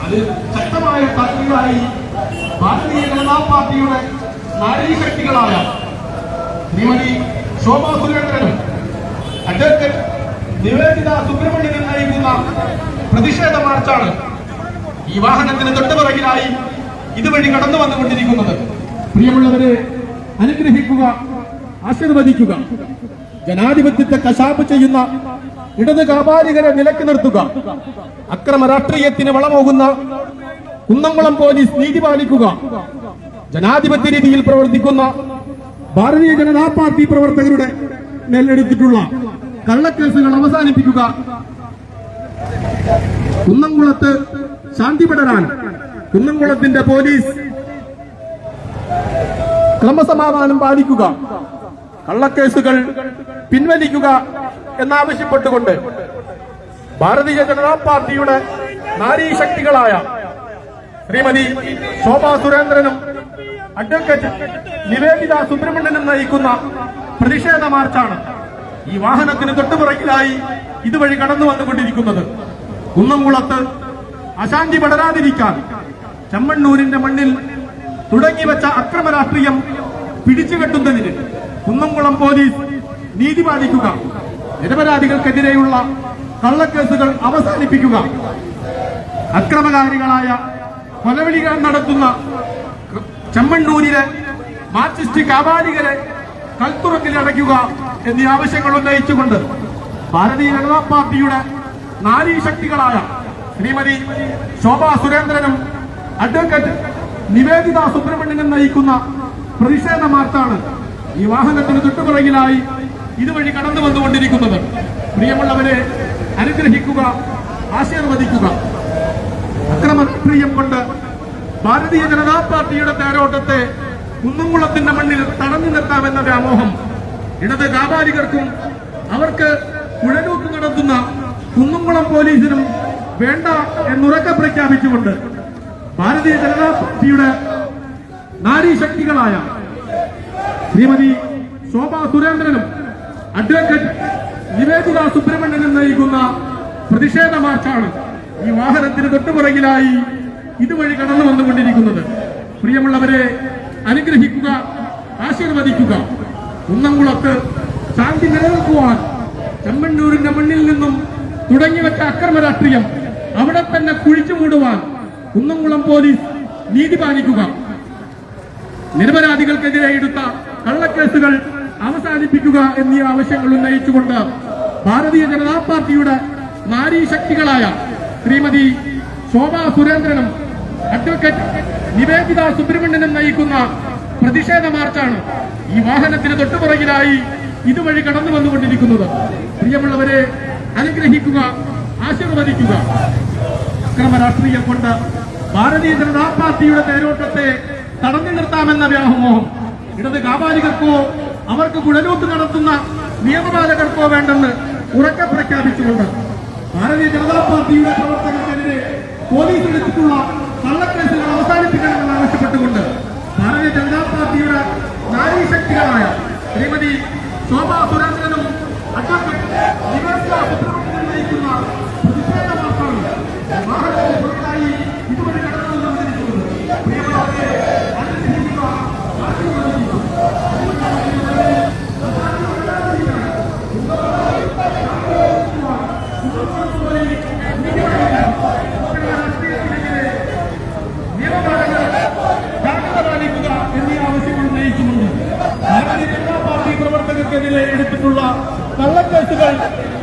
അത് ശക്തമായ താക്കീതായി ഭാരതീയ ജനതാ പാർട്ടിയുടെ നാരീശക്തികളായ ശ്രീമതി ശോഭാ സുരേന്ദ്രനും അഡ്വക്കേറ്റ് നിവേദിത സുബ്രഹ്മണ്യനും നയിക്കുന്ന പ്രതിഷേധ മാർച്ചാണ് ഈ വാഹനത്തിന് തൊട്ടുപിറകിലായി ഇതുവഴി കടന്നു വന്നുകൊണ്ടിരിക്കുന്നത്. പ്രിയമുള്ളവരെ, അനുഗ്രഹിക്കുക, ആശീർവദിക്കുക. ജനാധിപത്യത്തെ കശാപ്പ് ചെയ്യുന്ന ഇടത് കാപാലികരെ നിലക്ക് നിർത്തുക. അക്രമ രാഷ്ട്രീയത്തിന് വളമോകുന്ന കുന്നംകുളം പോലീസ് നീതി പാലിക്കുക. ജനാധിപത്യ രീതിയിൽ പ്രവർത്തിക്കുന്ന ഭാരതീയ ജനതാ പാർട്ടി പ്രവർത്തകരുടെ മേലെടുത്തിട്ടുള്ള കള്ളക്കേസുകൾ അവസാനിപ്പിക്കുക. കുന്നംകുളത്ത് ശാന്തി പടരാൻ കുന്നംകുളത്തിന്റെ പോലീസ് ക്രമസമാധാനം പാലിക്കുക. കള്ളക്കേസുകൾ പിൻവലിക്കുക എന്നാവശ്യപ്പെട്ടുകൊണ്ട് ഭാരതീയ ജനതാ പാർട്ടിയുടെ നാരീശക്തികളായ ശ്രീമതി ശോഭാ സുരേന്ദ്രനും അഡ്വക്കേറ്റ് നിവേദിത സുബ്രഹ്മണ്യനും നയിക്കുന്ന പ്രതിഷേധ മാർച്ചാണ് ഈ വാഹനത്തിന് തൊട്ടുപിറകിലായി ഇതുവഴി കടന്നു വന്നുകൊണ്ടിരിക്കുന്നത്. കുന്നംകുളത്ത് അശാന്തി പടരാതിരിക്കാൻ ചെമ്മണ്ണൂരിന്റെ മണ്ണിൽ തുടങ്ങിവെച്ച അക്രമ രാഷ്ട്രീയം പിടിച്ചുകെട്ടുന്നതിന് കുന്നംകുളം പോലീസ് നീതി പാലിക്കുക. നിരപരാധികൾക്കെതിരെയുള്ള കള്ളക്കേസുകൾ അവസാനിപ്പിക്കുക. അക്രമകാരികളായ കൊലവിളികൾ നടത്തുന്ന ചെമ്മണ്ണൂരിലെ മാർക്സിസ്റ്റ് കാപാലികരെ കൽത്തുറങ്കിലടയ്ക്കുക എന്നീ ആവശ്യങ്ങൾ ഉന്നയിച്ചുകൊണ്ട് ഭാരതീയ ജനതാ പാർട്ടിയുടെ നാരീശക്തികളായ ശ്രീമതി ശോഭാ സുരേന്ദ്രനും അഡ്വക്കേറ്റ് നിവേദിത സുബ്രഹ്മണ്യനും നയിക്കുന്ന പ്രതിഷേധ മാർച്ചാണ് ഈ വാഹനത്തിന് തൊട്ടുപിറകിലായി ഇതുവഴി കടന്നു വന്നുകൊണ്ടിരിക്കുന്നത്. പ്രിയമുള്ളവരെ, അനുഗ്രഹിക്കുക, ആശീർവദിക്കുക. അക്രമപ്രിയം കൊണ്ട് ഭാരതീയ ജനതാ പാർട്ടിയുടെ തേരോട്ടത്തെ കുന്നംകുളത്തിന്റെ മണ്ണിൽ തടഞ്ഞു നിർത്താമെന്ന വ്യാമോഹം ഇടത് വ്യാപാരികർക്കും അവർക്ക് കുഴലൂത്ത് നടത്തുന്ന കുന്നംകുളം പോലീസിനും വേണ്ട എന്നുറക്കെ പ്രഖ്യാപിച്ചുകൊണ്ട് ഭാരതീയ ജനതാ പാർട്ടിയുടെ നാരീശക്തികളായ ശ്രീമതി ശോഭാ സുരേന്ദ്രനും അഡ്വക്കേറ്റ് നിവേദിത സുബ്രഹ്മണ്യനും നയിക്കുന്ന പ്രതിഷേധ മാർച്ചാണ് ഈ വാഹനത്തിന് തൊട്ടുപുറകിലായി ഇതുവഴി കടന്നു വന്നുകൊണ്ടിരിക്കുന്നത്. പ്രിയമുള്ളവരെ, അനുഗ്രഹിക്കുക, ആശീർവദിക്കുക. കുന്നംകുളത്ത് ശാന്തി നിലനിൽക്കുവാൻ ചെമ്മണ്ണൂരിന്റെ മണ്ണിൽ നിന്നും തുടങ്ങിവെച്ച അക്രമ രാഷ്ട്രീയം അവിടെ തന്നെ കുഴിച്ചു മൂടുവാൻ കുന്നംകുളം പോലീസ് നീതി പാലിക്കുക. നിരപരാധികൾക്കെതിരെ എടുത്ത കള്ളക്കേസുകൾ അവസാനിപ്പിക്കുക എന്നീ ആവശ്യങ്ങൾ ഉന്നയിച്ചുകൊണ്ട് ഭാരതീയ ജനതാ പാർട്ടിയുടെ നാരീശക്തികളായ ശ്രീമതി ശോഭാ സുരേന്ദ്രനും അഡ്വക്കേറ്റ് നിവേദിത സുബ്രഹ്മണ്യനും നയിക്കുന്ന പ്രതിഷേധ മാർച്ചാണ് ഈ വാഹനത്തിന് തൊട്ടുപുറകിലായി ഇതുവഴി കടന്നു വന്നുകൊണ്ടിരിക്കുന്നത്. പ്രിയമുള്ളവരെ, അനുഗ്രഹിക്കുക, ആശീർവദിക്കുക. അക്രമ രാഷ്ട്രീയം കൊണ്ട് ഭാരതീയ ജനതാ പാർട്ടിയുടെ തേരോട്ടത്തെ തടഞ്ഞു നിർത്താമെന്ന വ്യാമോഹം ഇടത് കാപാലികർക്കോ അവർക്ക് കുഴലൂത്ത് നടത്തുന്ന നിയമപാലകർക്കോ വേണ്ടെന്ന് ഉറക്കെ പ്രഖ്യാപിച്ചുകൊണ്ട് ഭാരതീയ ജനതാ പാർട്ടിയുടെ പ്രവർത്തകർക്കെതിരെ പോലീസ് എടുത്തിട്ടുള്ള കള്ളക്കേസുകൾ അവസാനിപ്പിക്കണമെന്ന് ആവശ്യപ്പെട്ടുകൊണ്ട് ഭാരതീയ ജനതാ പാർട്ടിയുടെ നാരീശക്തികളായ ശ്രീമതി ശോഭാ സുരേന്ദ്രനും അഡ്വക്കേറ്റ് നിവേദിത സുബ്രഹ്മണ്യനും നയിക്കുന്ന പ്രതിഷേധ മാർച്ചാണ് വാഹനത്തിന് പുറത്തായി ഇതുവഴി കടന്നു വന്നിരിക്കുന്നത്. പ്രിയമുള്ളവരെ, അനുഗ്രഹിക്കുക, ആശീർവദിക്കുക. ഭാരതീയ ജനതാ പാർട്ടി പ്രവർത്തകർക്കെതിരെ എടുത്തിട്ടുള്ള കള്ളക്കേസുകൾ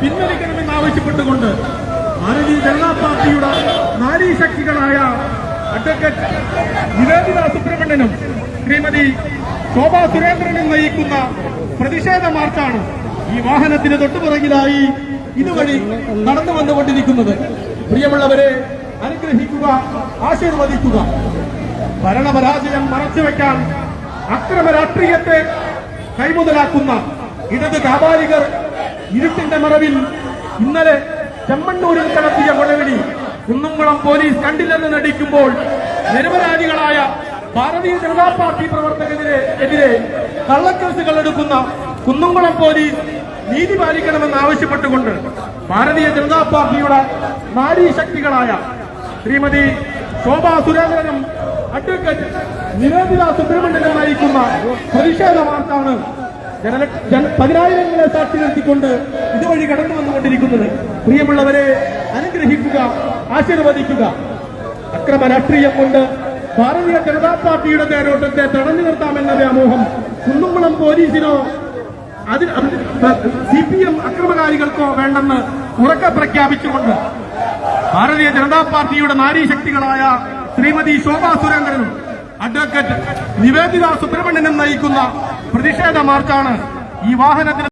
പിൻവലിക്കണമെന്നാവശ്യപ്പെട്ടുകൊണ്ട് ഭാരതീയ ജനതാ പാർട്ടിയുടെ നാരീശക്തികളായ അഡ്വക്കേറ്റ് നിവേദിത സുബ്രഹ്മണ്യനും ശ്രീമതി ശോഭാ സുരേന്ദ്രനും നയിക്കുന്ന പ്രതിഷേധ മാർച്ചാണ് ഈ വാഹനത്തിന് തൊട്ടുപുറകിലായി ഇതുവഴി നടന്നു വന്നുകൊണ്ടിരിക്കുന്നത്. പ്രിയമുള്ളവരെ, അനുഗ്രഹിക്കുക, ആശീർവദിക്കുക. ഭരണപരാജയം മറച്ചുവെക്കാൻ അക്രമ രാഷ്ട്രീയത്തെ കൈമുതലാക്കുന്ന ഇടത് കാപാലികർ ഇരുട്ടിന്റെ മറവിൽ ഇന്നലെ ചെമ്മണ്ണൂരിൽ നടത്തിയ കൊലവിളി കുന്നംകുളം പോലീസ് കണ്ടില്ലെന്ന് നടിക്കുമ്പോൾ നിരപരാധികളായ ഭാരതീയ ജനതാ പാർട്ടി പ്രവർത്തകരെതിരെ കള്ളക്കേസുകൾ എടുക്കുന്ന കുന്നംകുളം പോലീസ് നീതി പാലിക്കണമെന്ന് ആവശ്യപ്പെട്ടുകൊണ്ട് ഭാരതീയ ജനതാ പാർട്ടിയുടെ നാരീശക്തികളായ ശ്രീമതി ശോഭാ സുരേന്ദ്രനും അഡ്വക്കേറ്റ് നിവേദിത സുബ്രഹ്മണ്യനും നയിക്കുന്ന പ്രതിഷേധ മാർച്ചാണ് പതിനായിരങ്ങളെ സാക്ഷി നിർത്തിക്കൊണ്ട് ഇതുവഴി കടന്നു വന്നുകൊണ്ടിരിക്കുന്നത്. പ്രിയമുള്ളവരെ, അനുഗ്രഹിക്കുക, ആശീർവദിക്കുക. അക്രമ രാഷ്ട്രീയം കൊണ്ട് ഭാരതീയ ജനതാ പാർട്ടിയുടെ തേരോട്ടത്തെ തടഞ്ഞു നിർത്താമെന്ന വ്യാമോഹം കുന്നംകുളം പോലീസിനോ CPM അക്രമകാരികൾക്കോ വേണ്ടെന്ന് ഉറക്കെ പ്രഖ്യാപിച്ചുകൊണ്ട് ഭാരതീയ ജനതാ പാർട്ടിയുടെ നാരീശക്തികളായ ശ്രീമതി ശോഭാ സുരേന്ദ്രനും അഡ്വക്കേറ്റ് നിവേദിത സുബ്രഹ്മണ്യനും നയിക്കുന്ന പ്രതിഷേധ മാർച്ചാണ് ഈ വാഹനത്തിന്